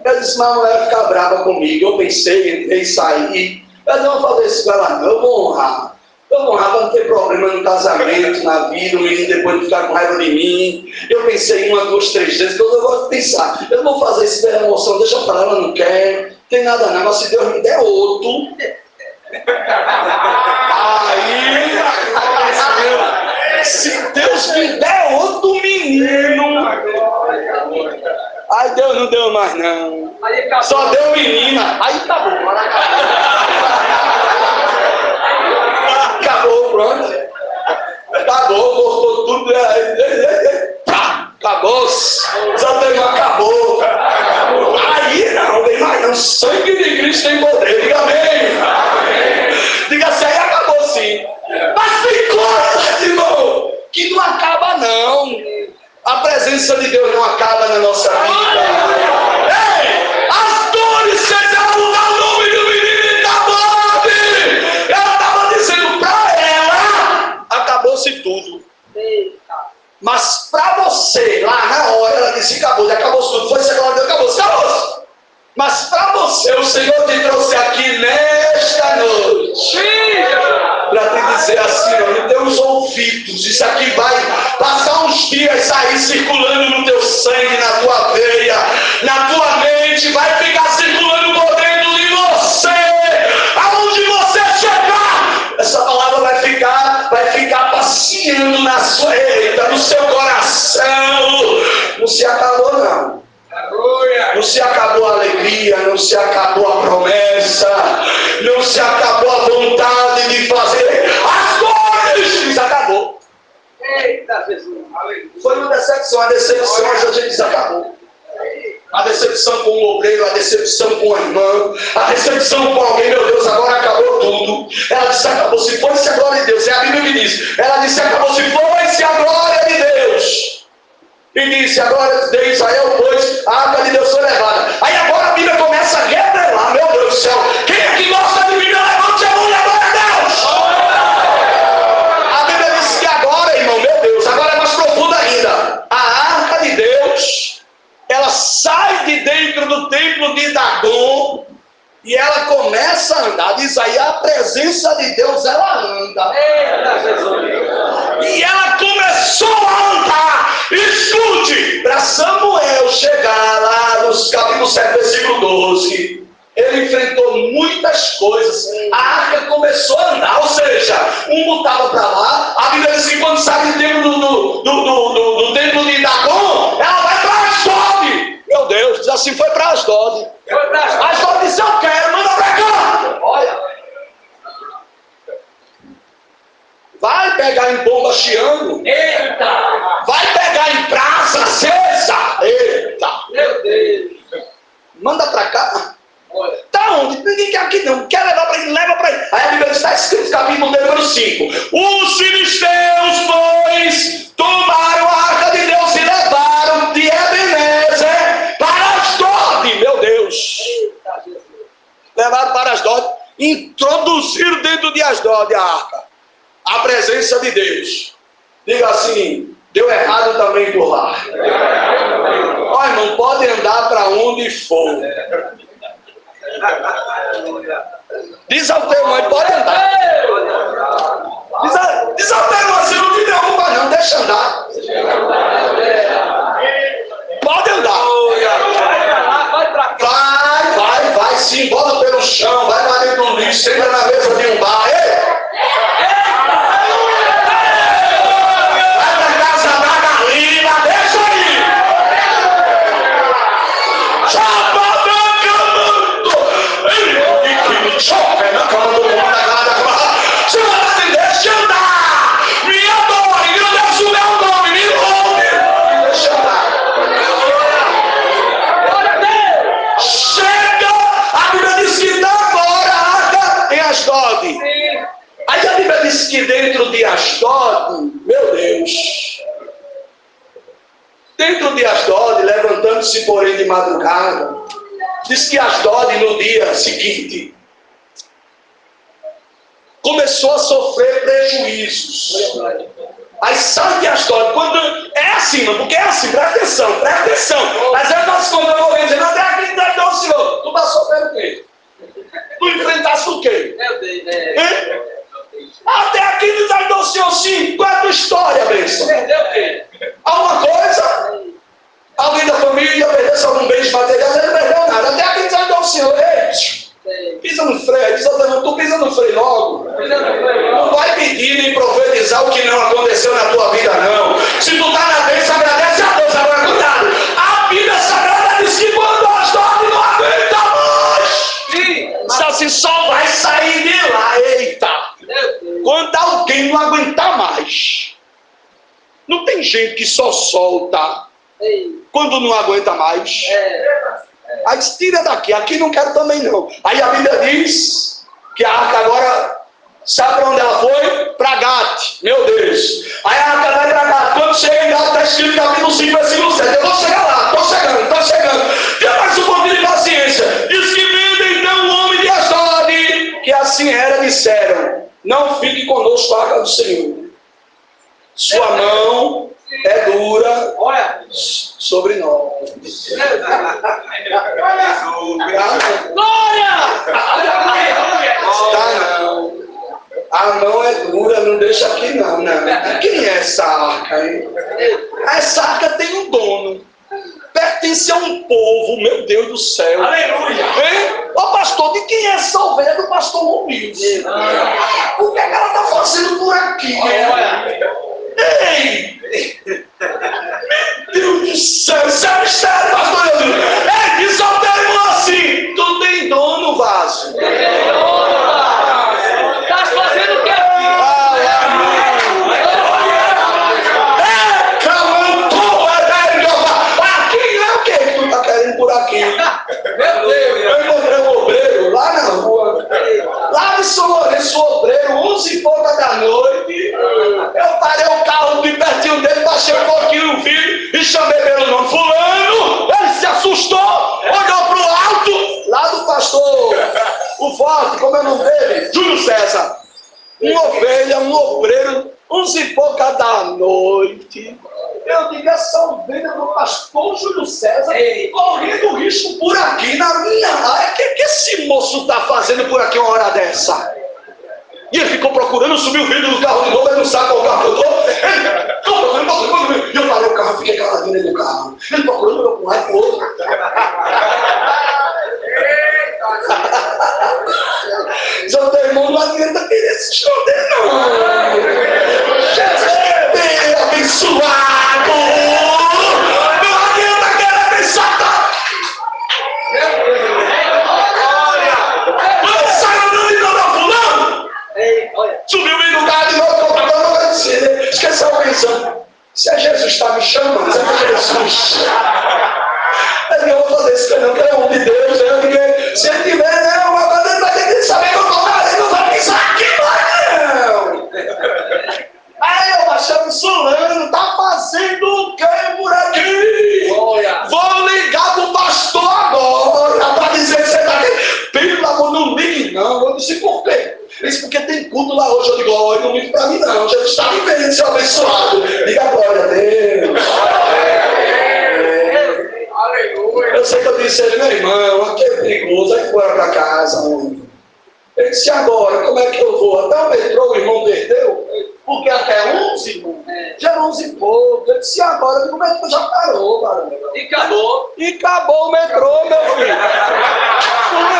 Eu disse, mas a mulher vai ficar brava comigo. Eu pensei, entrei e saí. Eu não vou fazer isso com ela, não. Eu vou honrar. Eu vou honrar para não ter problema no casamento, na vida, o menino depois de ficar com raiva de mim. Eu pensei 1, 2, 3 vezes, eu gosto de pensar. Eu não vou fazer isso pela emoção, deixa para ela, não quer. Não tem nada não, mas se Deus me der outro. Aí, se Deus me der outro menino. Aí Deus não deu mais não. Só deu menina. Aí tá bom. Acabou, pronto. Acabou, cortou tudo. Acabou-se. Só tem acabou. Aí não, vem mais não. Sangue de Cristo tem poder. Diga amém. Diga assim, aí acabou sim. Mas tem coisas, irmão, que não acaba não. A presença de Deus não acaba na nossa vida. Ei, as dores chegaram no nome do menino Itabode. Ela estava dizendo para ela, acabou-se tudo. Mas para você, lá na hora, ela disse, acabou-se tudo. Foi-se a glória de Deus, acabou-se. Mas para você, o Senhor te trouxe aqui nesta noite. Para te dizer assim, olha, teus ouvidos, isso aqui vai passar uns dias aí circulando no teu sangue, na tua veia, na tua mente, vai ficar circulando por dentro de você. Aonde você chegar, essa palavra vai ficar passeando na sua eita, no seu coração. Não se acabou não. Não se acabou a alegria, não se acabou a promessa, não se acabou a vontade de fazer as coisas. Isso acabou. Eita, Jesus. Foi uma decepção, a decepção a gente diz acabou. A decepção com o obreiro, a decepção com a irmã, a decepção com alguém, meu Deus, agora acabou tudo. Ela disse acabou, se foi-se a glória de Deus, é a Bíblia que diz. Ela disse acabou, se foi-se a glória de Deus. E disse, agora de Israel, pois a arca de Deus foi levada. Aí agora a Bíblia começa a revelar, meu Deus do céu. Quem é que gosta de Bíblia? Levante a mão e adora a Deus. A Bíblia diz que agora, irmão, meu Deus, agora é mais profundo ainda. A arca de Deus, ela sai de dentro do templo de Dagon e ela começa a andar. Diz aí, a presença de Deus, ela anda. E ela começou a andar. Escute, para Samuel chegar lá nos capítulo 7, versículo 12, ele enfrentou muitas coisas. A arca começou a andar, ou seja, um botava para lá. A Bíblia diz que quando sai do templo do templo de Dagon, ela vai para Asdod. Meu Deus, diz assim, foi para Asdod. Asdod disse, eu quero, manda para cá. Olha, vai pegar em bomba chiando. Eita! Vai pegar em praça acesa. Eita! Meu Deus! Manda pra cá. Olha. Tá onde? Ninguém quer aqui não. Quer levar pra ele? Leva pra ele. Aí a Bíblia está escrito, capítulo número 5. Os filisteus, pois, tomaram a arca de Deus e levaram de Ebenezer para Asdod. Meu Deus! Levaram para Asdod. Introduziram dentro de Asdod a arca. A presença de Deus. Diga assim, deu errado também por lá. Ó, irmão, pode andar para onde for. Diz ao teu irmão, pode andar. Diz ao teu irmão, Bíblia diz que dentro de Asdod, meu Deus, dentro de Asdod, levantando-se porém de madrugada, diz que Asdod no dia seguinte começou a sofrer prejuízos. Aí sai de Asdod, quando é assim, mano, porque é assim, presta atenção, presta atenção. Às vezes nós escondemos alguém dizendo, até aqui não, Senhor, tu passou pelo quê? Tu enfrentaste o quê? Meu Deus, até aqui desagradou o Senhor, sim. Qual é a tua história, bênção? Perdeu o quê? Alguma coisa? Alguém da família perdeu algum bem de material, ele não perdeu nada. Até aqui desagradou o Senhor. Ei, pisa no freio, diz ao irmão, tu pisa no freio logo. Não vai pedir nem profetizar o que não aconteceu na tua vida, não. Se tu está na bênção, agradece a Deus. Agora, cuidado. A Bíblia Sagrada diz que quando nós dormimos, não aguenta mais. Está assim, só vai sair de lá. Eita. Quando alguém não aguentar mais. Não tem gente que só solta quando não aguenta mais. Aí tira daqui, aqui não quero também não. Aí a Bíblia diz que a arca agora, sabe para onde ela foi? Para Gate, meu Deus. Aí a arca vai para Gate. Quando chega em Gate, está escrito capítulo 5, versículo 7. Eu vou chegar lá, estou chegando. Tem mais um pouquinho de paciência. Diz que vendo então o homem de Asdod, que assim era, disseram, não fique conosco a arca do Senhor. Sua mão é dura sobre nós. Glória! Tá, não. A mão é dura, não deixa aqui não. Quem é essa arca, hein? Essa arca tem um dono. Pertence a um povo, meu Deus do céu. Aleluia! Ô pastor, de quem é essa ovelha do pastor Romildo? O que é que ela está fazendo por aqui? Ei! Meu Deus do céu, isso é mistério, pastor Jesus. Ei, diz ao teu irmão assim: tu tem dono, vaso. Estás fazendo o que aqui? Aqui é o que tu está querendo por aqui? Meu Deus, eu encontrei um obreiro lá na rua, lá de São Lourenço, o obreiro, 11h30 da noite. Eu parei o carro de pertinho dele, baixei um pouquinho o vidro e chamei pelo nome Fulano. Ele se assustou, olhou para o alto, lá do pastor, o forte, como é o nome dele? Júlio César. Uma ovelha, um obreiro, 11h30 da noite. Eu digo, essa ovelha do pastor Júlio César correndo risco por aqui na minha área. O que esse moço está fazendo por aqui uma hora dessa? E ele ficou procurando, subiu o vidro do carro de novo, ele não sabe qual carro que eu estou. E eu parei o carro, fiquei caladinho dentro do carro. Ele procurando meu pai pro outro. Seu teu irmão não adianta querer se esconder, não. Jesus, abençoado. Não adianta querer abençoar. Quando sai andando e não fulano. Subiu bem no carro de novo, vai dizer, esqueceu a pensão. Se é Jesus está me chamando, se é Jesus. Eu não vou fazer isso, não, que é um de Deus. Se ele tiver, né, uma coisa, ele vai ter que saber que eu estou fazendo, não vai pisar aqui, não. Aí eu achando Solano, tá fazendo o que por aqui? Vou ligar pro pastor agora, para dizer que você está aqui. Pelo amor, não ligue não. Eu disse, por quê? Ele disse, porque tem culto lá hoje. Eu digo, olha, não ligue para mim não. Jesus está me vendo, seu abençoado. Diga glória a Deus. Eu sei que eu disse a ele, meu irmão, aqui é perigoso, aí fora para casa, homem. Ele disse, agora, como é que eu vou? Até o metrô o irmão perdeu? Porque até 11, irmão, já era 11 e pouco. Ele disse, agora, o metrô já parou, cara. E acabou? E acabou o metrô, meu filho.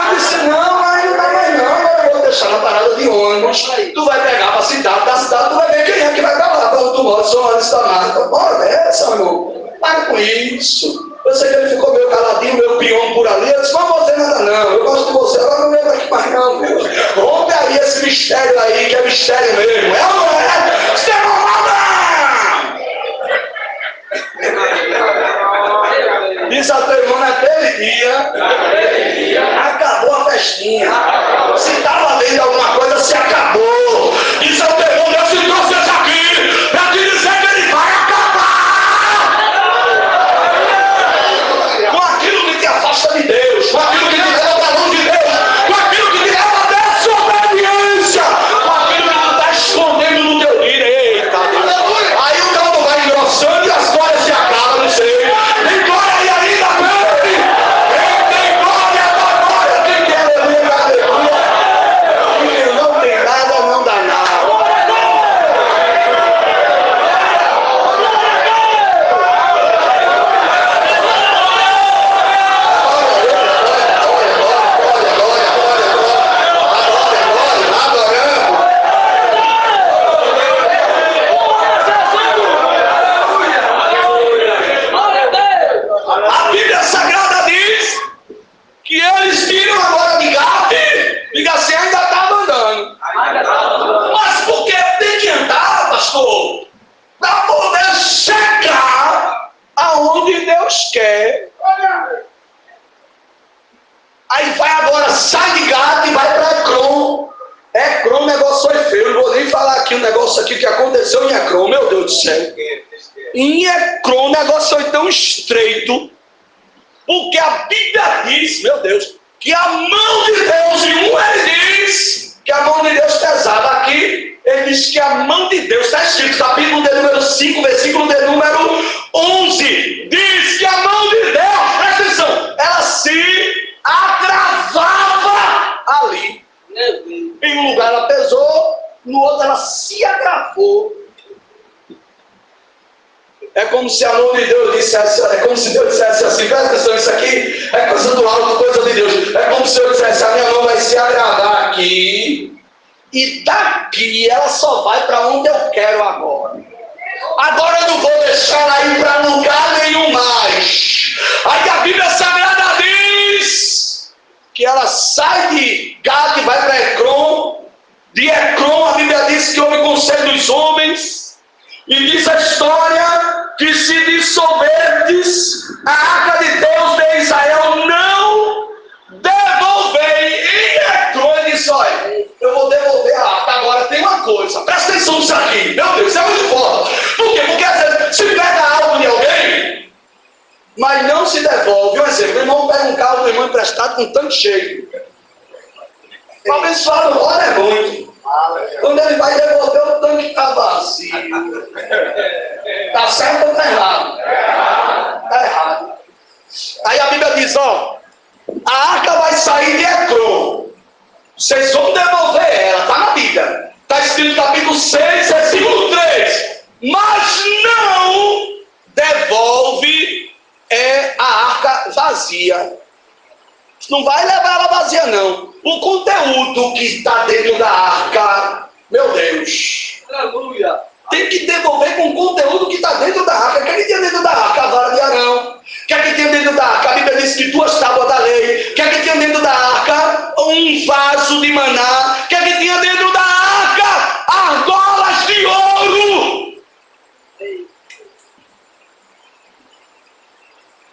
Eu disse, não, aí não dá mais não, eu vou deixar na parada de ônibus. Tu vai pegar pra cidade, da cidade, tu vai ver quem é que vai pra lá, pra outro modo, São Lourenço da Mata. Bora nessa, meu irmão. Para com isso. Eu sei que ele ficou meio caladinho, meio pião por ali. Eu disse, mas você nada não, eu gosto de você, ela não lembra aqui mais não, meu. Rompe aí esse mistério aí, que é mistério mesmo. É ou não é? Você não manda! Diz a tua irmã naquele dia, acabou a festinha. Se estava vendo alguma coisa, se acabou. Diz a aqui um negócio aqui que aconteceu em Ecrón, meu Deus do céu. Em Ecrón o negócio foi tão estreito, porque a Bíblia diz, meu Deus, que a mão de Deus, e ele diz que a mão de Deus pesava. Aqui, ele diz que a mão de Deus, está escrito, capítulo de número 5, versículo de número 11, diz que a mão de Deus, presta atenção, ela se agravava ali. Em um lugar ela pesou, no outro ela se agravou. É como se a mão de Deus dissesse, é como se Deus dissesse assim, presta atenção, isso aqui é coisa do alto, coisa de Deus. É como se eu dissesse, a minha mão vai se agravar aqui, e daqui ela só vai para onde eu quero agora. Agora eu não vou deixar ela ir para lugar nenhum mais. Aí a Bíblia Sagrada diz que ela sai de Gade e vai para Ecrón. De Ecrón a Bíblia diz que houve conselho dos homens. E diz a história que se dissolverdes a arca de Deus de Israel, não devolvei. E Ecrón ele disse, olha, eu vou devolver a arca. Agora tem uma coisa, presta atenção nisso aqui. Meu Deus, isso é muito forte. Por quê? Porque às vezes se pega algo de alguém, mas não se devolve. Um exemplo, o irmão pega um carro do irmão emprestado com um tanque cheio. O abençoado ora é muito. Quando ele vai devolver, o tanque está vazio. Está certo ou está errado? Está errado. Aí a Bíblia diz, ó, a arca vai sair de Ecrón. Vocês vão devolver ela, está na Bíblia. Está escrito no capítulo 6, versículo 3. Mas não devolve a arca vazia. Não vai levar ela vazia, não. O conteúdo que está dentro da arca, meu Deus, aleluia, tem que devolver com o conteúdo que está dentro da arca. O que é que tinha dentro da arca? A vara de Arão. O que é que tinha dentro da arca? A Bíblia diz que 2 tábuas da lei. O que é que tinha dentro da arca? Um vaso de maná. O que é que tinha dentro da arca? Argolas de ouro.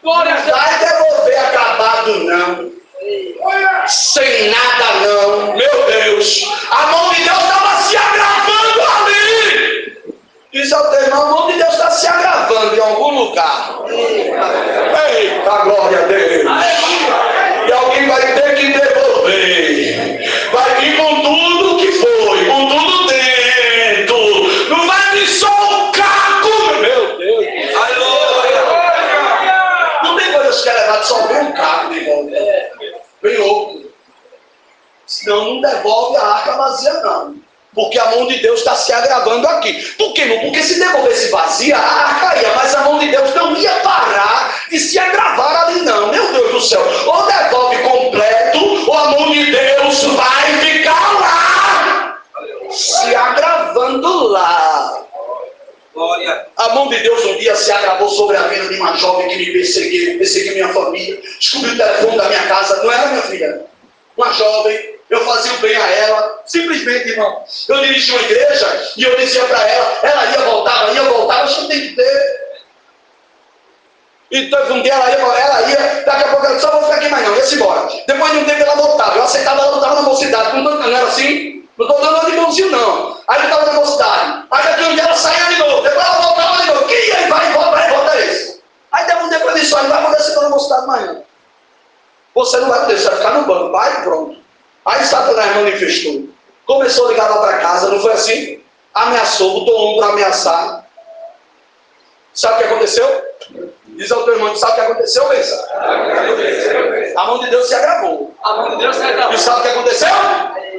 Glória, não vai devolver acabado, não. Sem nada, não. Meu Deus, a mão de Deus estava se agravando ali. Diz ao teu irmão, a mão de Deus está se agravando em algum lugar. Eita, glória a Deus. E alguém vai ter que devolver. Vai vir com tudo que foi, com tudo dentro. Não vai vir só um caco. Meu Deus. Não tem coisa que é levado só um caco de volta. Bem louco. Senão não devolve a arca vazia, não. Porque a mão de Deus está se agravando aqui. Por quê, irmão? Porque se devolvesse vazia, a arca ia, mas a mão de Deus não ia parar de se agravar ali, não. Meu Deus do céu. Ou devolve completo, ou a mão de Deus vai ficar lá, se agravando lá. A mão de Deus um dia se agravou sobre a vida de uma jovem que me perseguiu minha família. Descobri o telefone da minha casa, não era minha filha. Uma jovem, eu fazia o bem a ela, simplesmente, irmão. Eu dirigia uma igreja e eu dizia para ela ia voltar, acho que tem que ter. Então um dia ela ia, daqui a pouco ela disse, só vou ficar aqui mais não, ia-se embora. Depois de um tempo ela voltava, eu aceitava ela, voltava na mocidade, não era assim? Não estou dando de bonzinho não. Aí eu estava na mocidade, aí daqui um dia ela saía de novo, depois ela voltava de novo, que ia, vai e volta esse. Aí depois disso, não vai acontecer na mocidade mais não. Você não vai poder, você vai ficar no banco, vai e pronto. Aí Satanás manifestou. Começou a ligar lá para casa, não foi assim? Ameaçou, botou o ombro para ameaçar. Sabe o que aconteceu? Diz ao teu irmão, sabe o que aconteceu, Benção? A mão de Deus se agravou. E sabe o que aconteceu?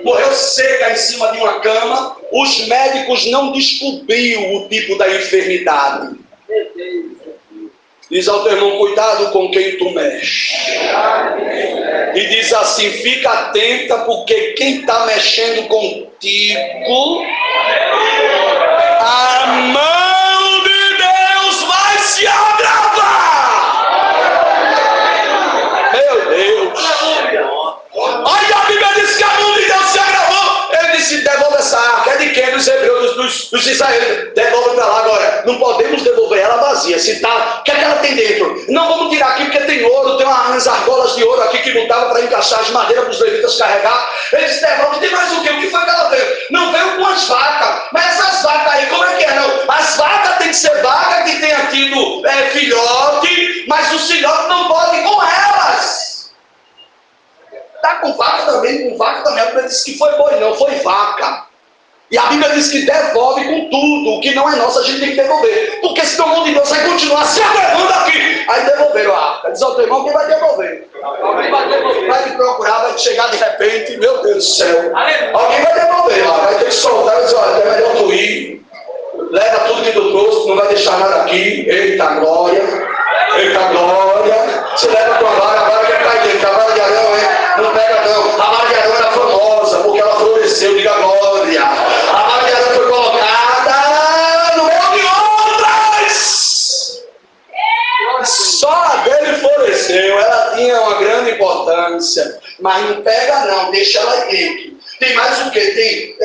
Morreu seca em cima de uma cama. Os médicos não descobriram o tipo da enfermidade. Diz ao teu irmão, cuidado com quem tu mexe. E diz assim, fica atenta, porque quem está mexendo contigo, a mão de Deus vai se agravar. Meu Deus. Aí a Bíblia diz que a mão de Deus se agravou. Ele disse, devolve essa arca. É de quem? Dos hebreus, os israelitas, devolve para lá agora. Não podemos devolver ela vazia. Se tá, o que é que ela tem dentro? Não vamos tirar aqui porque tem ouro, tem umas argolas de ouro aqui que botavam para encaixar as madeiras para os levitas carregar. Eles devolvem, tem mais o quê? O que foi que ela veio? Não veio com as vacas. Mas essas vacas aí, como é que é? Não? As vacas tem que ser vaca que tenha tido filhote, mas os filhotes não podem com elas. Tá com vaca também, a Bíblia diz que foi boi, não, foi vaca. E a Bíblia diz que devolve com tudo, o que não é nosso a gente tem que devolver, porque senão o mundo de Deus vai continuar se agarrando aqui. Aí devolveram a arca, diz ao teu irmão, quem vai devolver? Alguém vai devolver, vai te procurar, vai te chegar de repente, meu Deus do céu, alguém vai devolver lá, vai ter que soltar e dizer, olha, é melhor tu ir, leva tudo que tu trouxe, não vai deixar nada aqui, eita glória, você leva tua vara, a vara que cai dentro, a vara de Arão, não pega não, a vara de Arão era famosa, porque ela floresceu, diga glória, a vara de Arão foi colocada no meio de outras, só a dele floresceu, ela tinha uma grande importância, mas não pega não, deixa ela aí dentro. Tem mais o que? Tem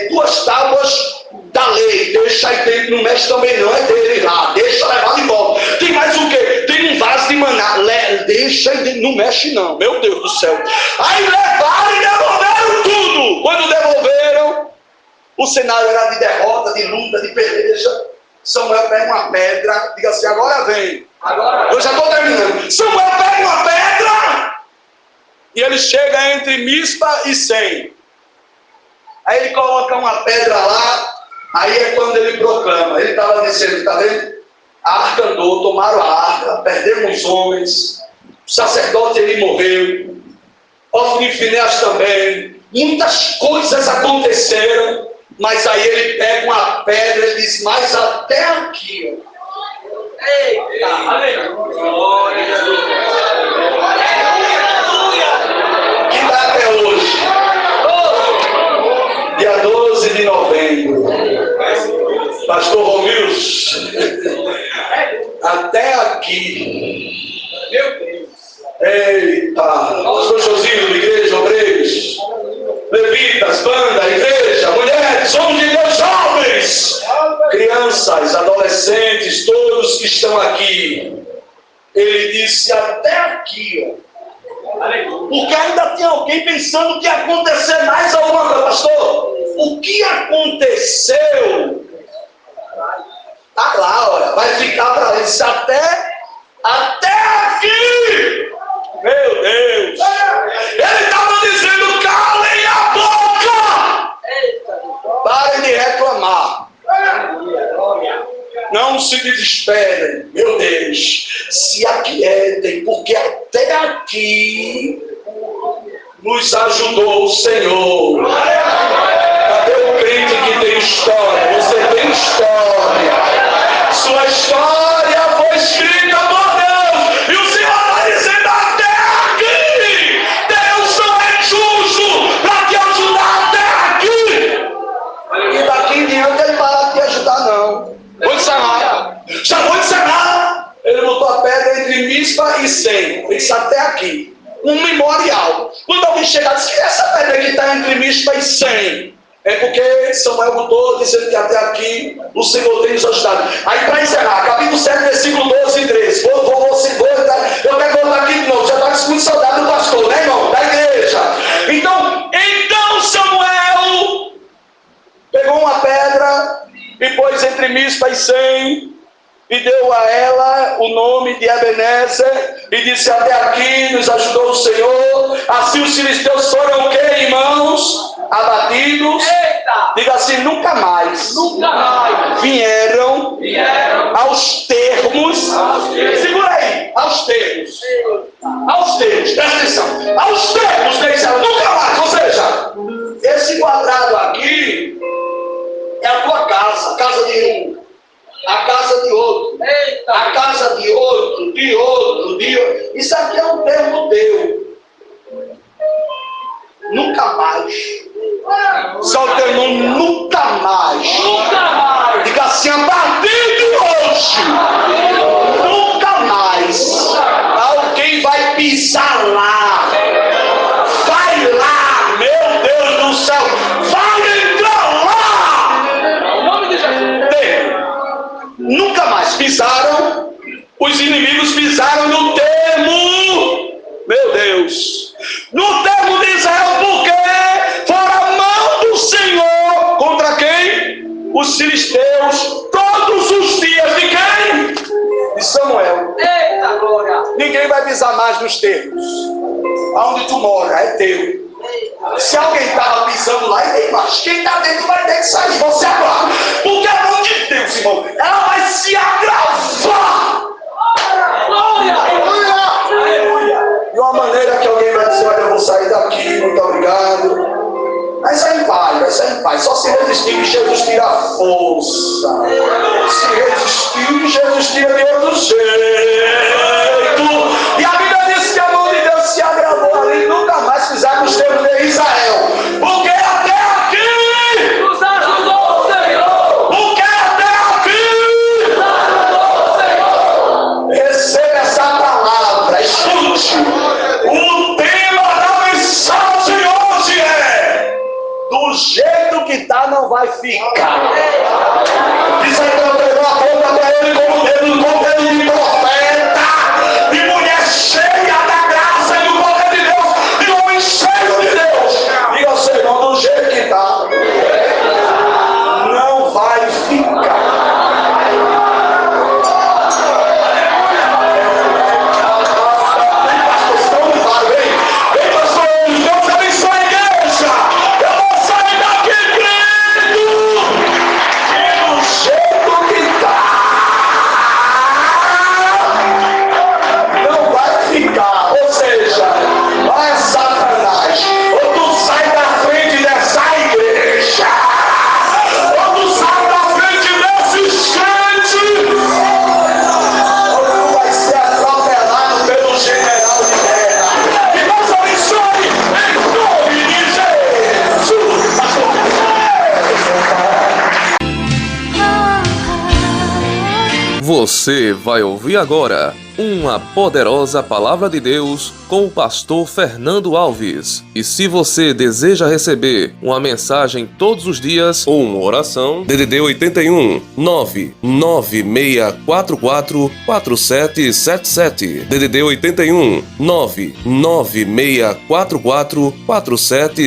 2 tábuas da lei, deixa aí dentro, não mexe também não, é dele lá, deixa levar de volta. Tem mais o que? Tem um vaso de maná, deixa aí dentro, não mexe não, meu Deus do céu. Aí levaram e devolveram tudo. Quando devolveram, o cenário era de derrota, de luta, de peleja. Samuel pega uma pedra, diga assim, agora vem. Eu já estou terminando. Samuel pega uma pedra e ele chega entre Mispa e Sem. Aí ele coloca uma pedra lá, aí é quando ele proclama. Ele estava dizendo, está vendo? A arca andou, tomaram a arca, perderam os homens, o sacerdote ele morreu, Ofni e Finéas também, muitas coisas aconteceram, mas aí ele pega uma pedra e diz, mas até aqui, ó. Eita, aleluia, que dá até hoje. Dia 12 de novembro, pastor Romilson, até aqui, meu Deus, eita, pastor Josinho, igreja, obreiros, levitas, banda, igreja, mulheres, homens de Deus, jovens, crianças, adolescentes, todos que estão aqui, ele disse até aqui, ó. Porque ainda tem alguém pensando que ia acontecer mais alguma coisa, pastor. O que aconteceu? Tá lá, olha, vai ficar para ele. Disse, até aqui. Meu Deus. Ele estava dizendo, calem a boca. Parem de reclamar. Não se desesperem, meu Deus, se aquietem, porque até aqui nos ajudou o Senhor. Cadê o crente que tem história? Você tem história. Sua história foi escrita por Deus. E o Senhor está dizendo até aqui. Deus não é justo para te ajudar até aqui. E daqui em diante ele vai te ajudar não. Vou encerrar. Já vou encerrar. Ele botou a pedra entre Mispa e Sem. Ele disse até aqui. Um memorial. Quando alguém chegar, diz que essa pedra que está entre Mispa e Sem. É porque Samuel botou dizendo que até aqui o Senhor tem nos ajudado. Aí para encerrar, capítulo 7, versículo 12 e 13. Eu quero voltar aqui de novo. Já está com saudade do pastor, né, irmão? Da igreja. Então Samuel pegou uma pedra e pôs entre Mispa e Sem, e deu a ela o nome de Ebenezer, e disse, até aqui nos ajudou o Senhor. Assim os filisteus foram o quê, irmãos? Abatidos. Eita. Diga assim, nunca mais vieram aos termos. Segura aí, aos termos, presta atenção, aos termos que disseram, nunca mais. Ou seja, esse quadrado aqui é a tua casa, a casa de um, a casa de outro, a casa de outro, de outro. Isso aqui é um termo teu. Nunca mais. Só o teu nome, nunca mais. Diga assim, a partir de hoje, nunca mais alguém vai pisar lá. Vai lá, meu Deus do céu, vai entrar lá. os filisteus todos os dias de quem? De Samuel. Eita glória! Ninguém vai pisar mais nos termos. Aonde tu mora é teu. Se alguém estava pisando lá e tem mais, quem está dentro vai ter que sair. Você agora. Porque a mão de Deus, irmão, ela vai se agravar. Glória! De uma maneira que alguém vai dizer: olha, eu vou sair daqui, muito obrigado. Vai sair em paz, vai sair em paz. Só se resistir que Jesus tira a força. Se resistir, Jesus tira de outro jeito. E a Bíblia diz que a mão de Deus se agravou ali e nunca mais fizeram os termos de Israel. Porque até aqui Nos ajudou o Senhor! porque até aqui Nos ajudou o Senhor! receba essa palavra, escute. O tema da mensagem hoje é: do jeito que tá não vai ficar. Diz aí que eu pegou a boca para ele como dedo de profeta, de mulher cheia da graça e do poder de Deus, de homem cheio de Deus. Diga ao seu irmão: do jeito que tá não vai ficar. Vem, pastor, Deus abençoe a igreja. Eu vou sair daqui crendo que do jeito que tá não vai ficar. Ou seja, vai Satanás, ou tu sai da frente dessa igreja, ou tu sai da frente desses crentes, ou tu vai ser atropelado pelo general de guerra. Que Deus abençoe em nome de Jesus. Pastor. Você vai ouvir agora uma poderosa palavra de Deus com o pastor Fernando Alves. E se você deseja receber uma mensagem todos os dias ou uma oração, DDD 81 99644 4777. DDD 81 99644 4777.